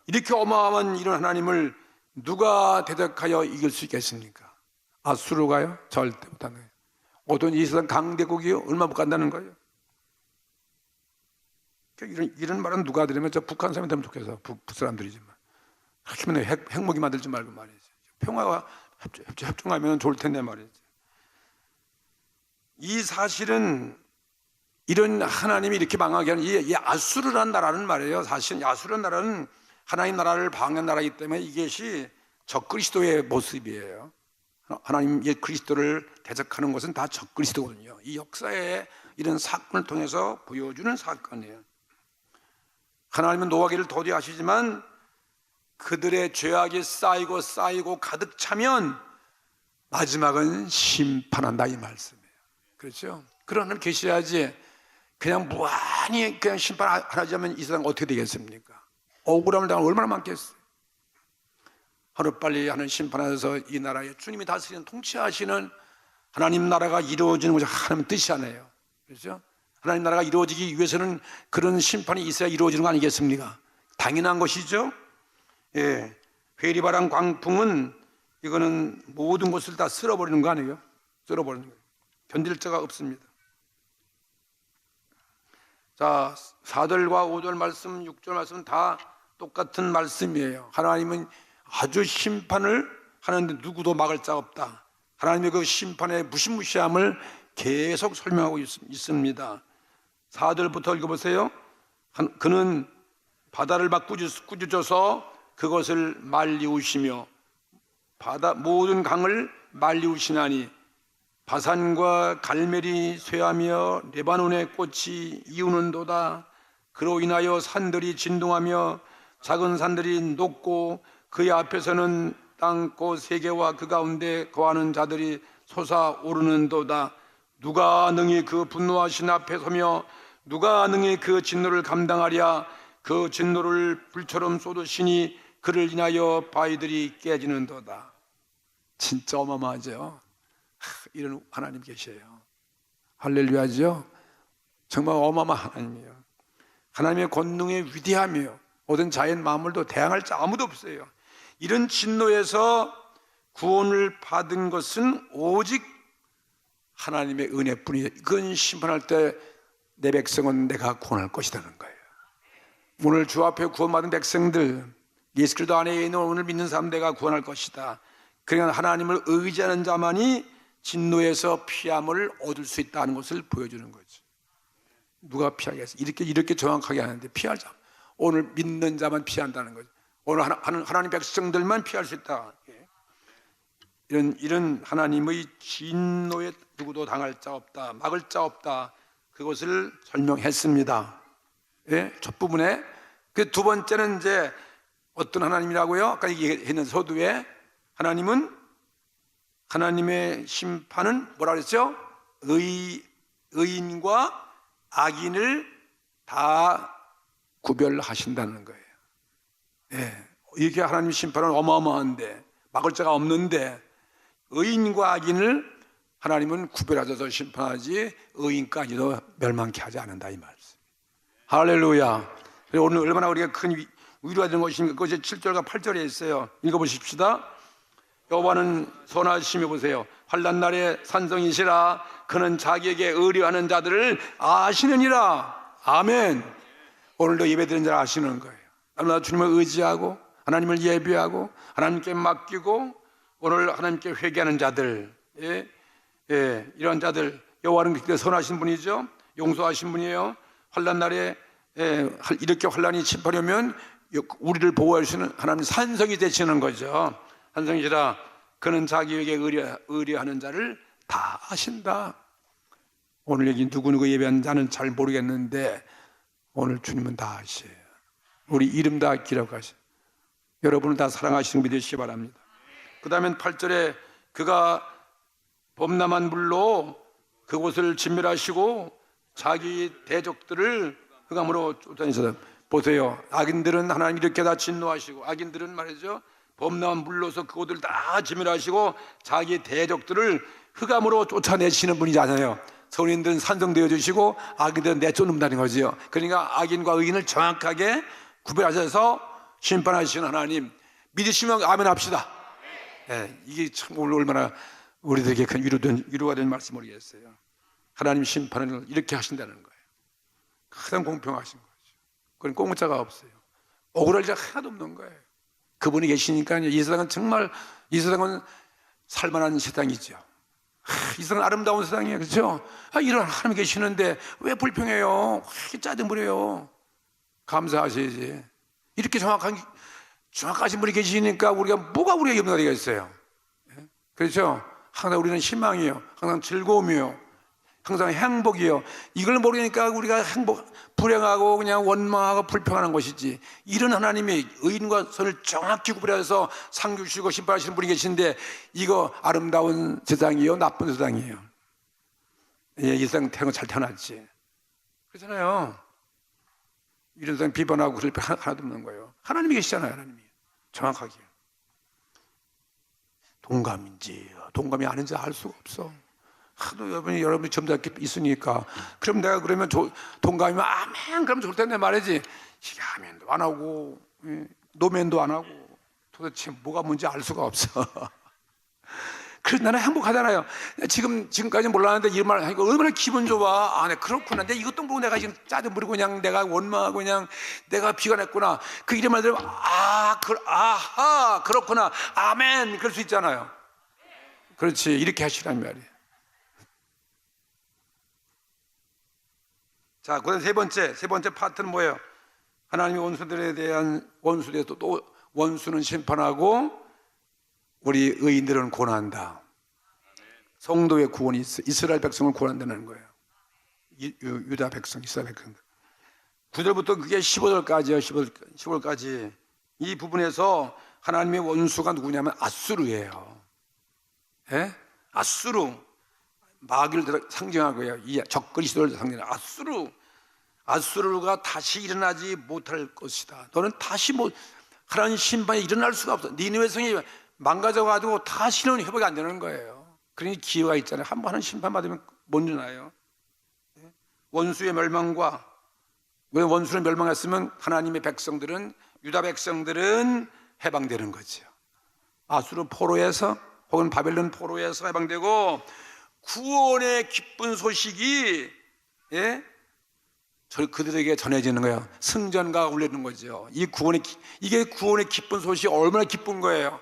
[SPEAKER 1] 이렇게 어마어마한 이런 하나님을 누가 대적하여 이길 수 있겠습니까? 아수르가요? 절대 못하는 거예요. 어떤 이 세상 강대국이 얼마 못 간다는 거예요. 이런 말은 누가 들으면 저 북한 사람이 되면 좋겠어. 북 사람들이지만 그렇게 하면 핵무기 만들지 말고 말이지. 평화와 협정하면 좋을 텐데 말이지. 이 사실은 이런 하나님이 이렇게 망하게 하는 이 아수르라는 나라는 말이에요. 사실 아수르라는 나라는 하나님 나라를 방해한 나라이기 때문에 이것이 적그리스도의 모습이에요. 하나님 그리스도를 대적하는 것은 다 적그리스도거든요. 이 역사에 이런 사건을 통해서 보여주는 사건이에요. 하나님은 노하기를 도대하시지만 그들의 죄악이 쌓이고 가득 차면 마지막은 심판한다 이 말씀이에요. 그렇죠? 그런 하나님 계셔야지 그냥 무한히 그냥 심판 안 하자면 이 세상 어떻게 되겠습니까? 억울함을 당하면 얼마나 많겠어요. 하루빨리 하는 심판하셔서 이 나라에 주님이 다스리는 통치하시는 하나님 나라가 이루어지는 것이 하나님 뜻이 아니에요. 그렇죠? 하나님 나라가 이루어지기 위해서는 그런 심판이 있어야 이루어지는 거 아니겠습니까? 당연한 것이죠. 예, 회리바람 광풍은 이거는 모든 것을 다 쓸어버리는 거 아니에요? 쓸어버리는 거예요. 견딜 자가 없습니다. 자, 4절과 5절 말씀, 6절 말씀 다 똑같은 말씀이에요. 하나님은 아주 심판을 하는데 누구도 막을 자가 없다. 하나님의 그 심판의 무시무시함을 계속 설명하고 있습니다. 4절부터 읽어보세요. 그는 바다를 막 꾸짖어서 그것을 말리우시며 모든 강을 말리우시나니 바산과 갈멜이 쇠하며 레바논의 꽃이 이우는도다. 그로 인하여 산들이 진동하며 작은 산들이 녹고 그의 앞에서는 땅꽃 세계와 그 가운데 거하는 자들이 솟아오르는도다. 누가 능히 그 분노하신 앞에 서며 누가 능히 그 진노를 감당하랴. 그 진노를 불처럼 쏟으시니 그를 인하여 바위들이 깨지는도다. 진짜 어마어마하죠. 이런 하나님 계셔요. 할렐루야죠. 정말 어마어마한 하나님이에요. 하나님의 권능의 위대함이요, 모든 자연 만물도 대항할 자 아무도 없어요. 이런 진노에서 구원을 받은 것은 오직 하나님의 은혜뿐이에요. 그건 심판할 때 내 백성은 내가 구원할 것이라는 거예요. 오늘 주 앞에 구원받은 백성들, 예수 그리스도 안에 있는 오늘 믿는 사람 내가 구원할 것이다. 그러니까 하나님을 의지하는 자만이 진노에서 피함을 얻을 수 있다는 것을 보여주는 거죠. 누가 피하겠어요? 이렇게 정확하게 하는데 피할 자, 오늘 믿는 자만 피한다는 거죠. 오늘 하나님 백성들만 피할 수 있다. 이런 하나님의 진노에 누구도 당할 자 없다, 막을 자 없다. 그것을 설명했습니다. 예? 첫 부분에. 그 두 번째는 이제 어떤 하나님이라고요? 아까 얘기했는 서두에 하나님의 심판은 뭐라 그랬죠? 의인과 악인을 다 구별하신다는 거예요. 예. 이렇게 하나님 심판은 어마어마한데 막을 자가 없는데 의인과 악인을 하나님은 구별하셔서 심판하지 의인까지도 멸망케 하지 않는다 이 말씀. 할렐루야. 오늘 얼마나 우리가 큰 위로가 되는 것입니까? 그것이 7절과 8절에 있어요. 읽어보십시다. 여호와는 선하시며 보세요. 환난 날에 산성이시라. 그는 자기에게 의뢰하는 자들을 아시느니라. 아멘. 오늘도 예배드리는 자를 아시는 거예요. 날마다 주님을 의지하고 하나님을 예배하고 하나님께 맡기고 오늘 하나님께 회개하는 자들, 이런 자들, 여호와는 그렇게 선하신 분이죠. 용서하신 분이에요. 환난 날에 이렇게 환난이 침파려면 우리를 보호할 수 있는 하나님 산성이 되시는 거죠. 산성이시라. 그는 자기에게 의뢰하는 자를 다 아신다. 오늘 여기 누구누구 예배하는 자는 잘 모르겠는데 오늘 주님은 다 아셔요. 우리 이름 다 기록하셔요. 여러분을 다 사랑하시는 믿으시기 바랍니다. 그 다음에 8절에 그가 범람한 물로 그곳을 진멸하시고 자기 대적들을 흑암으로 쫓아내셔서 보세요. 악인들은 하나님 이렇게 다 진노하시고, 악인들은 말이죠, 범람한 물로서 그것들 다 지멸하시고 자기 대적들을 흑암으로 쫓아내시는 분이잖아요. 선인들은 산성되어 주시고 악인들은 내쫓는다는 거죠. 그러니까 악인과 의인을 정확하게 구별하셔서 심판하시는 하나님 믿으시면 아멘 합시다. 네, 이게 참 얼마나 우리들에게 큰 위로가 된 말씀 모르겠어요. 하나님 심판을 이렇게 하신다는 거예요. 가장 공평하신 거죠. 그건 공짜가 없어요. 억울할 자 하나도 없는 거예요. 그분이 계시니까요. 이 세상은 정말, 이 세상은 살만한 세상이죠. 이 세상은 아름다운 세상이에요. 그렇죠? 이런 하나님 계시는데 왜 불평해요? 왜 짜증부려요? 감사하셔야지. 이렇게 정확하신 분이 계시니까 뭐가 우리가 염려가 되겠어요? 그렇죠? 항상 우리는 희망이요, 항상 즐거움이요, 항상 행복이요. 이걸 모르니까 우리가 불행하고 그냥 원망하고 불평하는 것이지. 이런 하나님이 의인과 선을 정확히 구별해서 상 주시고 심판하시는 분이 계신데 이거 아름다운 세상이요, 나쁜 세상이에요? 이 세상 잘 태어났지. 그렇잖아요. 이런 세상 비판하고 그럴 때 하나도 없는 거예요. 하나님이 계시잖아요. 하나님이 정확하게. 동감이 아닌지 알 수가 없어. 하도 여러분이 점잖게 있으니까. 그럼 내가 그러면 동감이면 아멘 그러면 좋을 텐데 말이지. 이게 아멘도 안 하고 노멘도 안 하고 도대체 뭐가 뭔지 알 수가 없어. 그래서 나는 행복하잖아요. 지금까지 몰랐는데 이 말 하니까 얼마나 기분 좋아. 네, 그렇구나. 근데 이것도 모르고 내가 지금 짜증부리고 그냥 내가 원망하고 그냥 내가 비관했구나. 그 이름만 들으면 아하 그렇구나. 아멘 그럴 수 있잖아요. 그렇지, 이렇게 하시란 말이에요. 자, 그다음 세 번째 파트는 뭐예요? 하나님의 원수들에 대한 원수에서 또 원수는 심판하고 우리 의인들은 구원한다. 성도의 구원이 이스라엘 백성을 구원한다는 거예요. 유다 백성, 이스라엘 백성. 9절부터 그게 15절까지예요. 15절까지. 이 부분에서 하나님의 원수가 누구냐면 아수르예요. 예? 아수르. 마귀를 상징하고요. 이 적그리 시도를 상징하고 아수르가 다시 일어나지 못할 것이다. 너는 다시 하나님 심판이 일어날 수가 없어. 니느웨 성이 망가져가지고 다시는 회복이 안 되는 거예요. 그러니 기회가 있잖아요. 한 번 하는 심판 받으면 못 일어나요. 원수의 멸망과, 왜 원수를 멸망했으면 하나님의 백성들은, 유다 백성들은 해방되는 거죠. 아수르 포로에서 혹은 바벨론 포로에서 해방되고 구원의 기쁜 소식이 그들에게 전해지는 거예요. 승전가가 울리는 거죠. 이게 구원의 기쁜 소식이 얼마나 기쁜 거예요.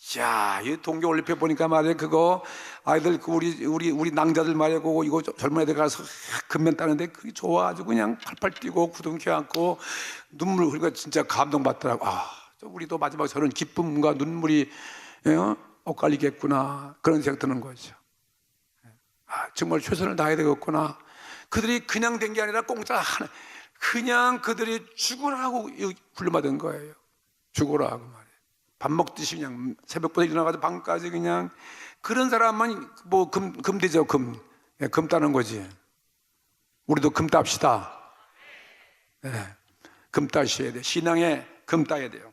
[SPEAKER 1] 자, 이 동계 올림픽 보니까 말이에요. 그거 아이들 우리 낭자들 말이에요. 그거 이거 젊은 애들 가서 금면 따는데 그게 좋아가지고 그냥 팔팔 뛰고 구둥켜 안고 눈물 흘리고 진짜 감동받더라고. 우리도 마지막 저런 기쁨과 눈물이 엇갈리겠구나 그런 생각 드는 거죠. 정말 최선을 다해야 되겠구나. 그들이 그냥 된 게 아니라 공짜 하나, 그냥 그들이 죽으라고 훈련받은 거예요. 죽으라고 말이에요. 밥 먹듯이 그냥 새벽부터 일어나가지고 밤까지 그냥 그런 사람만 금되죠. 금 따는 거지. 우리도 금 땁시다. 금 따셔야 돼. 신앙에 금 따야 돼요.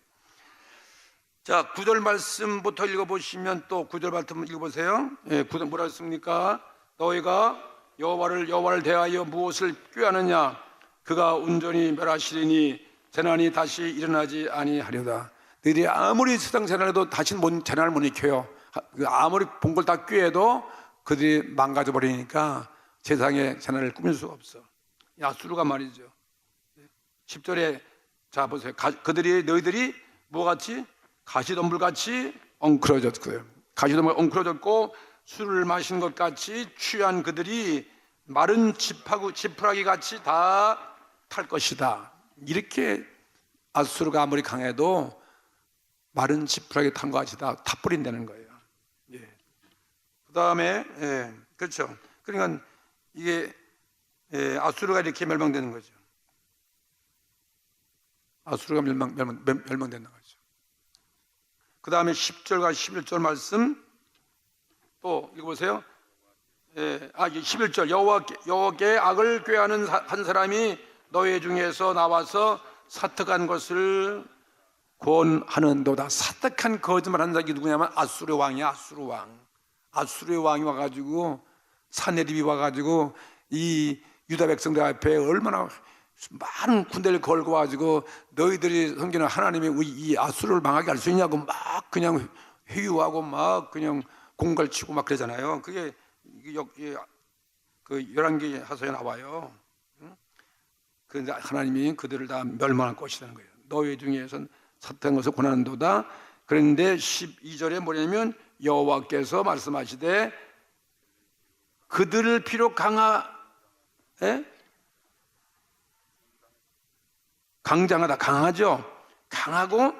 [SPEAKER 1] 자, 9절 말씀부터 읽어보시면 또 9절 말씀 읽어보세요. 9절 뭐라 했습니까? 너희가 여호와를 대하여 무엇을 꾀하느냐? 그가 온전히 멸하시리니 재난이 다시 일어나지 아니하려다. 너희들이 아무리 세상 재난해도 다시는 재난을 못 일으켜요. 아무리 본 걸 다 꾀해도 그들이 망가져 버리니까 세상에 재난을 꾸밀 수가 없어. 아수르가 말이죠. 10절에 자 보세요. 너희들이 뭐같이? 가시덤불같이 엉클어졌고요. 가시덤불 엉클어졌고 술을 마신 것 같이 취한 그들이 마른 지푸라기 같이 다 탈 것이다. 이렇게 아수르가 아무리 강해도 마른 지푸라기 탄 것 같이 다 타버린다는 거예요. 그 다음에 그렇죠. 그러니까 이게 아수르가 이렇게 멸망되는 거죠. 아수르가 멸망된다는 거죠. 그 다음에 10절과 11절 말씀 또 읽어보세요. 11절 여호와께 악을 꾀하는 한 사람이 너희 중에서 나와서 사특한 것을 권하는도다. 사특한 거짓말하는 자가 누구냐면 아수르 왕이야. 아수르 왕. 아수르의 왕이 와가지고 사네립이 와가지고 이 유다 백성들 앞에 얼마나 많은 군대를 걸고 와가지고 너희들이 섬기는 하나님이 이 아수르를 망하게 할 수 있냐고 막 그냥 회유하고 막 그냥 공갈치고 막 그러잖아요. 그게 그 열왕기 하서에 나와요. 그런데 하나님이 그들을 다 멸망할 것이라는 거예요. 너희 중에선 사특한 것을 권하는도다. 그런데 12절에 뭐냐면 여호와께서 말씀하시되 그들을 비록 강장하다. 강하죠. 강하고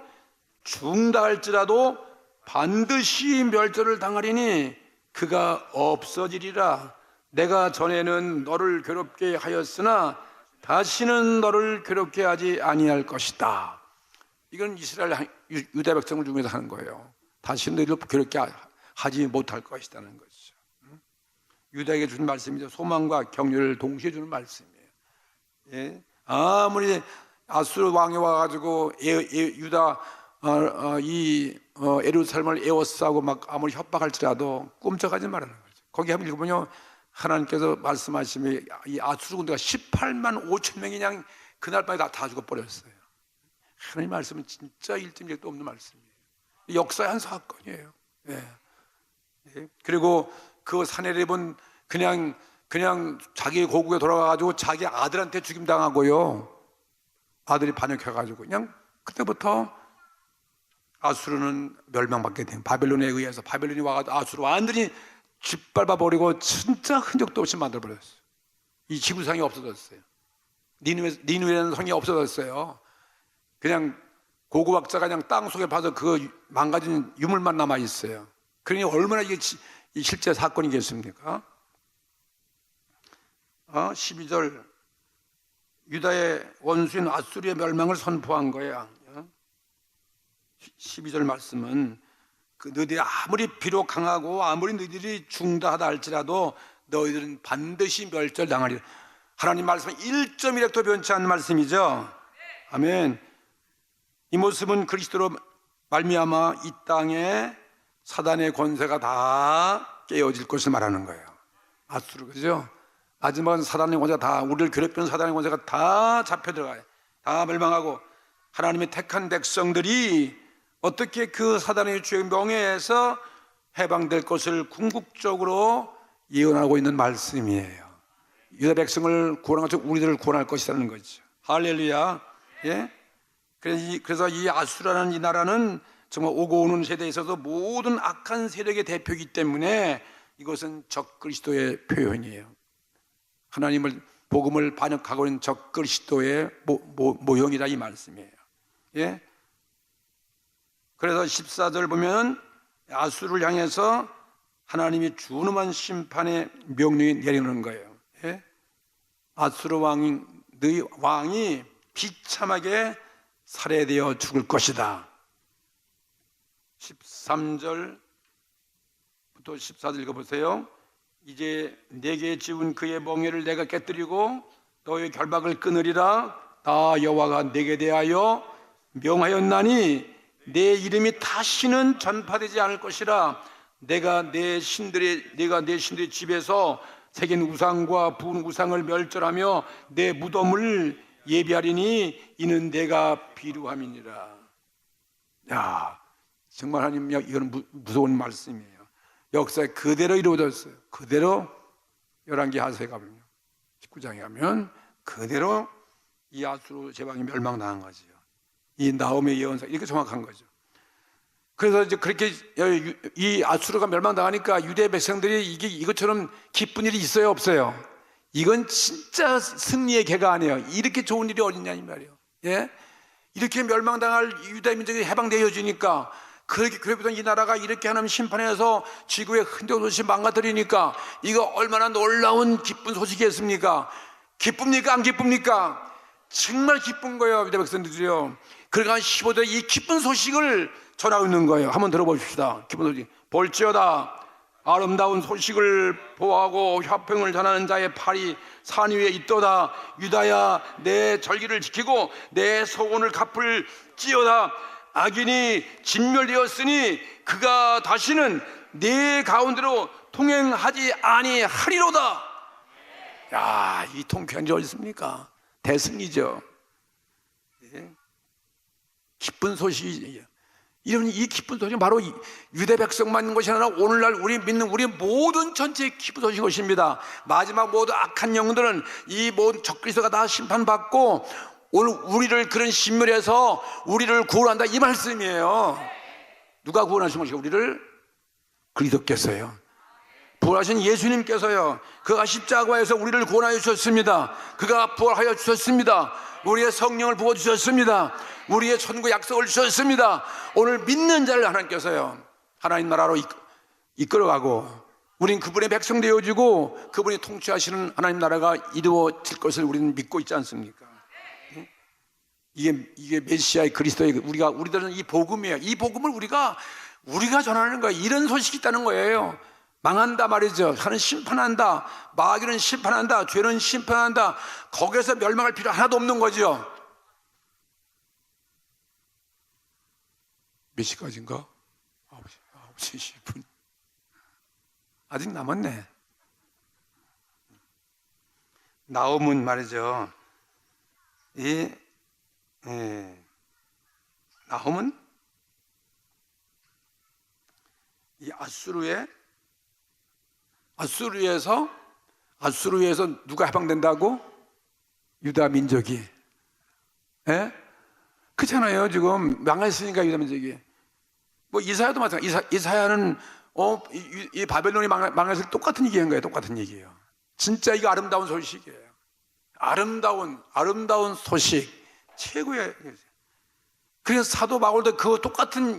[SPEAKER 1] 중다할지라도 반드시 멸절을 당하리니 그가 없어지리라. 내가 전에는 너를 괴롭게 하였으나 다시는 너를 괴롭게 하지 아니할 것이다. 이건 이스라엘 유다 백성을 중에서 하는 거예요. 다시는 너희를 괴롭게 하지 못할 것이라는 거죠. 유다에게 주는 말씀이죠. 소망과 격려를 동시에 주는 말씀이에요. 예? 아무리 아수르 왕이 와가지고 유다 예루살렘을 에워싸고 막 아무리 협박할지라도 꿈쩍하지 말라는 거죠. 거기 한번 읽어보면 하나님께서 말씀하시면 이 아수르 군대가 18만 5천 명이 그냥 그날 밤에 다 죽어버렸어요. 하나님 말씀은 진짜 일점일도 없는 말씀이에요. 역사의 한 사건이에요. 예. 예. 그리고 그 사내립은 그냥 자기 고국에 돌아가가지고 자기 아들한테 죽임당하고요. 아들이 반역해가지고 그냥 그때부터 아수르는 멸망받게 된 바벨론에 의해서 바벨론이 와가지고 아수르 완전히 짓밟아버리고 진짜 흔적도 없이 만들어버렸어요. 이 지구상이 없어졌어요. 니누에라는 성이 없어졌어요. 그냥 고고학자가 그냥 땅속에 봐서 그 망가진 유물만 남아있어요. 그러니 얼마나 이게 실제 사건이겠습니까? 12절 유다의 원수인 아수르의 멸망을 선포한 거야. 12절 말씀은 너희들이 아무리 비록 강하고 아무리 너희들이 중다하다 할지라도 너희들은 반드시 멸절당하리라. 하나님 말씀은 1.1획도 변치 않는 말씀이죠. 아멘. 이 모습은 그리스도로 말미암아 이 땅에 사단의 권세가 다 깨어질 것을 말하는 거예요. 아수르, 그죠? 마지막은 사단의 권세가 다, 우리를 괴롭히는 사단의 권세가 다 잡혀 들어가요. 다 멸망하고 하나님의 택한 백성들이 어떻게 그 사단의 주의 명예에서 해방될 것을 궁극적으로 예언하고 있는 말씀이에요. 유다 백성을 구원한 것처럼 우리들을 구원할 것이라는 거죠. 할렐루야. 예? 그래서 이 아수라는 이 나라는 정말 오고 오는 세대에 있어서 모든 악한 세력의 대표이기 때문에 이것은 적그리스도의 표현이에요. 하나님을 복음을 반역하고 있는 적그리스도의 모형이라 이 말씀이에요. 예? 그래서 14절 보면 아수르를 향해서 하나님이 준엄한 심판의 명령이 내리는 거예요. 예? 아수르 왕이 비참하게 살해되어 죽을 것이다. 13절부터 14절 읽어보세요. 이제 내게 지운 그의 멍에를 내가 깨뜨리고 너의 결박을 끊으리라. 나 여호와가 내게 대하여 명하였나니 내 이름이 다시는 전파되지 않을 것이라. 내가 내 신들의 집에서 새긴 우상과 부은 우상을 멸절하며 내 무덤을 예비하리니 이는 내가 비루함이니라. 야, 정말 하나님, 이건 무서운 말씀이에요. 역사에 그대로 이루어졌어요. 그대로 열왕기 하서에 가면 19장에 가면 그대로 이 아수르 제방이 멸망당한 거죠. 이 나홈의 예언서 이렇게 정확한 거죠. 그래서 이제 그렇게 이 아수르가 멸망당하니까 유대 백성들이 이것처럼 기쁜 일이 있어요, 없어요? 이건 진짜 승리의 개가 아니에요. 이렇게 좋은 일이 어딨냐 이 말이에요. 예? 이렇게 멸망당할 유대 민족이 해방되어지니까, 그래서 이 나라가 이렇게 하나님 심판해서 지구의 흔적 없이 망가뜨리니까 이거 얼마나 놀라운 기쁜 소식이었습니까? 기쁩니까? 안 기쁩니까? 정말 기쁜 거예요, 유대 백성들이요. 그러니까 15절에 이 기쁜 소식을 전하고 있는 거예요. 한번 들어보십시다. 기쁜 소식. 볼지어다 아름다운 소식을 보호하고 화평을 전하는 자의 팔이 산 위에 있도다. 유다야, 내 절기를 지키고 내 소원을 갚을 지어다. 악인이 진멸되었으니 그가 다시는 내 가운데로 통행하지 아니하리로다. 야, 이 통쾌한 일 어디 있습니까? 대승이죠. 예? 기쁜 소식이에요. 이런 이 기쁜 소식은 바로 유대 백성만 있는 것이 아니라 오늘날 우리 믿는 우리 모든 전체의 기쁜 소식인 것입니다. 마지막 모든 악한 영들은 이 모든 적그리스도가 다 심판받고 오늘 우리를 그런 신멸해서 우리를 구원한다, 이 말씀이에요. 누가 구원하신 것이고 우리를? 그리스도께서요. 부활하신 예수님께서요. 그가 십자가에서 우리를 구원하여 주셨습니다. 그가 부활하여 주셨습니다. 우리의 성령을 부어주셨습니다. 우리의 천국 약속을 주셨습니다. 오늘 믿는 자를 하나님께서요, 하나님 나라로 이끌어가고 우린 그분의 백성 되어지고 그분이 통치하시는 하나님 나라가 이루어질 것을 우리는 믿고 있지 않습니까? 이게 메시아의 그리스도의, 우리들은 이 복음이에요. 이 복음을 우리가 전하는 거예요. 이런 소식이 있다는 거예요. 망한다 말이죠. 하나님 심판한다. 마귀는 심판한다. 죄는 심판한다. 거기에서 멸망할 필요 하나도 없는 거죠. 몇 시까지인가? 9시 10분. 아직 남았네. 나홈은 말이죠. 나홈은 이 아수르에서 누가 해방된다고? 유다 민족이. 예? 그렇잖아요. 지금 망했으니까 유다 민족이. 뭐 이사야도 마찬가지. 이사야는 이 바벨론이 망했을 때 똑같은 얘기한 거예요. 똑같은 얘기예요. 진짜 이거 아름다운 소식이에요. 아름다운 소식, 최고의. 그래서 사도 바울도 그 똑같은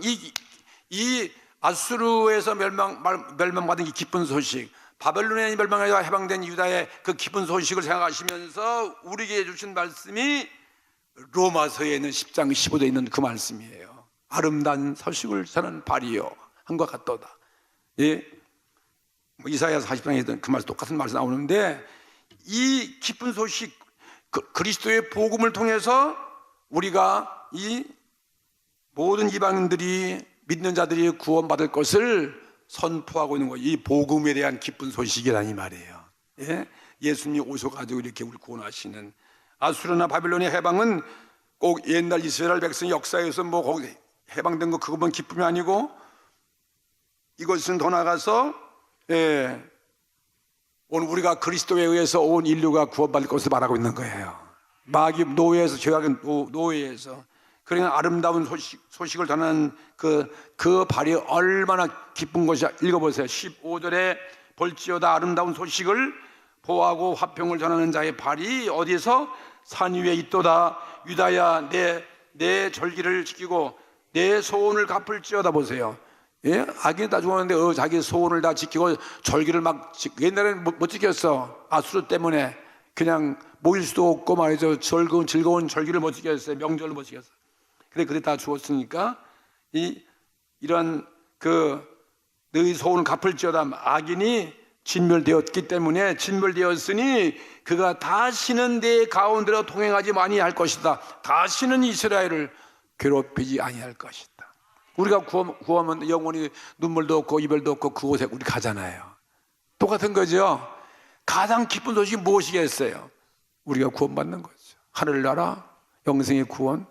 [SPEAKER 1] 이 아수르에서 멸망받은 이 기쁜 소식, 바벨론에 멸망하여 해방된 유다의 그 기쁜 소식을 생각하시면서 우리에게 주신 말씀이 로마서에 있는 10장 15절에 있는 그 말씀이에요. 아름다운 소식을 전하는 발이요 한것 같도다. 예? 이사야서 40장에 있던 그 말씀, 똑같은 말씀 나오는데, 이 기쁜 소식, 그리스도의 복음을 통해서 우리가 이 모든 이방인들이, 믿는 자들이 구원받을 것을 선포하고 있는 거예요. 이 복음에 대한 기쁜 소식이라는 이 말이에요. 예? 예수님이 오셔가지고 이렇게 우리 구원하시는, 아수르나 바빌론의 해방은 꼭 옛날 이스라엘 백성 역사에서 뭐 거기 해방된 거 그것만 기쁨이 아니고, 이것은 더 나가서 오늘 우리가 그리스도에 의해서 온 인류가 구원받을 것을 말하고 있는 거예요. 마귀 노예에서, 죄악의 노예에서. 그러니까 아름다운 소식을 전하는 그 발이 얼마나 기쁜 것이야. 읽어보세요. 15절에 볼지어다 아름다운 소식을 보호하고 화평을 전하는 자의 발이 어디서? 산 위에 있도다. 유다야, 내 절기를 지키고 내 소원을 갚을지어다. 보세요. 예? 악인이 다 죽었는데 자기 소원을 다 지키고 절기를 옛날에는 못 지켰어. 아수르 때문에 그냥 모일 수도 없고 말이죠. 즐거운 절기를 못 지켰어요. 명절을 못 지켰어요. 그래 다 죽었으니까 이런 너희 소원을 갚을지어다. 악인이 진멸되었기 때문에, 진멸되었으니 그가 다시는 내 가운데로 통행하지 아니할 것이다. 다시는 이스라엘을 괴롭히지 아니할 것이다. 우리가 구하면 영원히 눈물도 없고 이별도 없고 그곳에 우리 가잖아요. 똑같은 거죠. 가장 기쁜 소식이 무엇이겠어요? 우리가 구원받는 거죠. 하늘나라, 영생의 구원.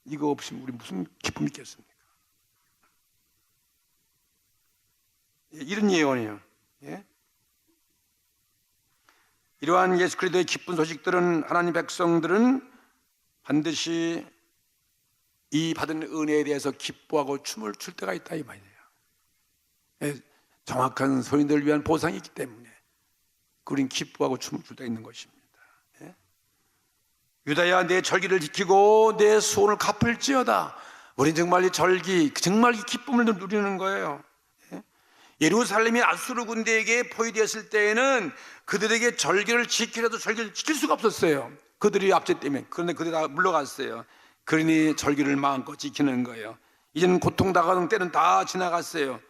[SPEAKER 1] 이거 없으면 우리 무슨 기쁨이 있겠습니까? 이런 예언이에요. 예? 이러한 예수 그리스도의 기쁜 소식들은 하나님 백성들은 반드시 이 받은 은혜에 대해서 기뻐하고 춤을 출 때가 있다, 이 말이에요. 예, 정확한 소인들을 위한 보상이 있기 때문에 우린 기뻐하고 춤을 출 때가 있는 것입니다. 예? 유다야, 내 절기를 지키고 내 소원을 갚을지어다. 우린 정말 이 절기, 정말 이 기쁨을 누리는 거예요. 예? 예루살렘이 아수르 군대에게 포위되었을 때에는 그들에게 절기를 지키려도 절기를 지킬 수가 없었어요. 그들이 압제 때문에. 그런데 그들이 다 물러갔어요. 그러니 절기를 마음껏 지키는 거예요. 이제는 고통당하는 때는 다 지나갔어요.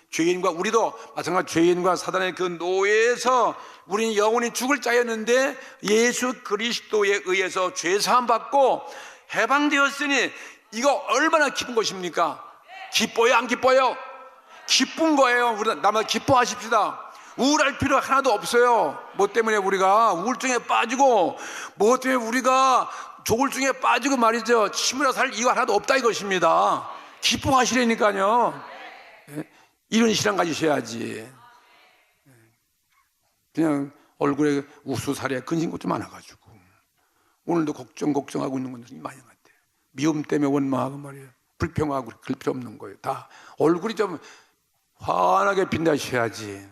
[SPEAKER 1] 죄인과 우리도 마찬가지로 죄인과 사단의 그 노예에서 우리는 영원히 죽을 자였는데 예수 그리스도에 의해서 죄 사함 받고 해방되었으니 이거 얼마나 기쁜 것입니까? 기뻐요, 안 기뻐요? 기쁜 거예요. 우리 나만 기뻐하십시다. 우울할 필요 하나도 없어요. 뭐 때문에 우리가 우울증에 빠지고, 뭐 때문에 우리가 조울증에 빠지고 말이죠. 침이라 살 이유 하나도 없다 이것입니다. 기뻐하시라니까요. 이런 신앙 가지셔야지. 그냥 얼굴에 욱수살에 근심것도 많아가지고 오늘도 걱정하고 있는 분들이 많이 같아요. 미움 때문에 원망하고 말이에요. 불평하고 그럴 필요 없는 거예요. 다 얼굴이 좀 환하게 빛나셔야지.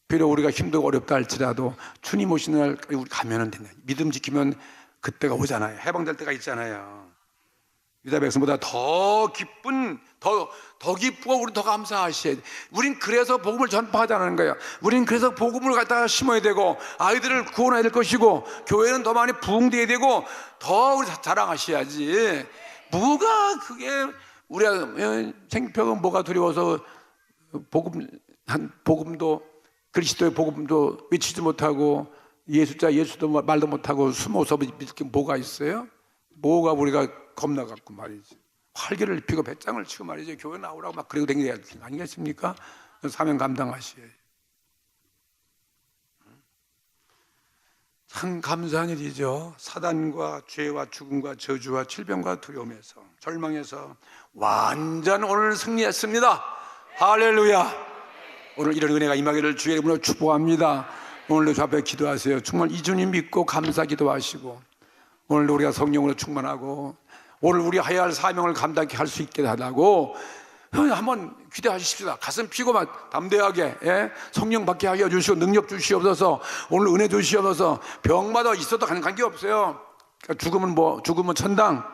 [SPEAKER 1] 비록 우리가 힘들고 어렵다 할지라도 주님 오시는 날까지 우리 가면은 된다. 믿음 지키면 그때가 오잖아요. 해방될 때가 있잖아요. 유다 백성보다 더 기쁜, 더 기쁘고 우리 더 감사하셔야 돼. 우린 그래서 복음을 전파하자는 거예요. 우린 그래서 복음을 갖다가 심어야 되고 아이들을 구원해야 될 것이고 교회는 더 많이 부흥돼야 되고 더 우리 자랑하셔야지. 뭐가 그게 우리가 생명은 뭐가 두려워서 복음도 그리스도의 복음도 외치지 못하고 예수도 말도 못하고 숨어서 믿을 게 뭐가 있어요? 뭐가 우리가 겁나 갖고 말이지. 활개를 피고 배짱을 치고 말이죠. 교회 나오라고 막 그러고 다니는 게 아니겠습니까? 사명 감당하셔야지. 참 감사한 일이죠. 사단과 죄와 죽음과 저주와 질병과 두려움에서 절망에서 완전 오늘 승리했습니다. 할렐루야. 오늘 이런 은혜가 임하기를 주의 이름으로 축복합니다. 오늘도 주 앞에 기도하세요. 정말 이 주님 믿고 감사 기도하시고 오늘도 우리가 성령으로 충만하고 오늘 우리 해야 할 사명을 감당케 할 수 있게 하라고 한번 기대하십시다. 가슴 피고 막 담대하게 성령 받게 하여 주시고 능력 주시옵소서. 오늘 은혜 주시옵소서. 병마다 있어도 관계없어요. 그러니까 죽으면 천당,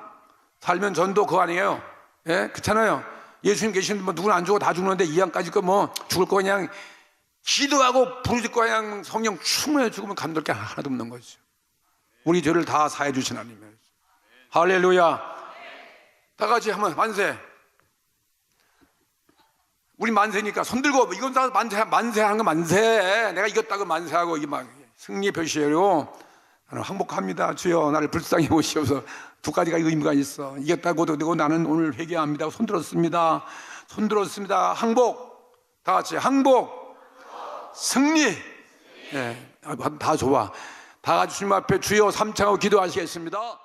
[SPEAKER 1] 살면 전도 그거 아니에요. 그렇잖아요. 예수님 계시는 뭐 누구는 안 죽어 다 죽는데 이양까지 거 뭐 죽을 거 그냥 기도하고 부르짖고 그냥 성령 충만해 죽으면 감독할 게 하나도 없는 거죠. 우리 죄를 다 사해 주신 하나님이에요. 할렐루야. 다 같이 한번 만세. 우리 만세니까 손 들고 이건 다 만세하는 거 만세. 내가 이겼다고 만세하고 이게 막 승리의 표시예요. 나는 항복합니다. 주여 나를 불쌍히 보시옵소서. 두 가지가 의미가 있어. 이겼다고 되고 나는 오늘 회개합니다. 손 들었습니다. 손 들었습니다. 항복. 다 같이 항복. 승리. 다 좋아. 다 같이 주님 앞에 주여 삼창하고 기도하시겠습니다.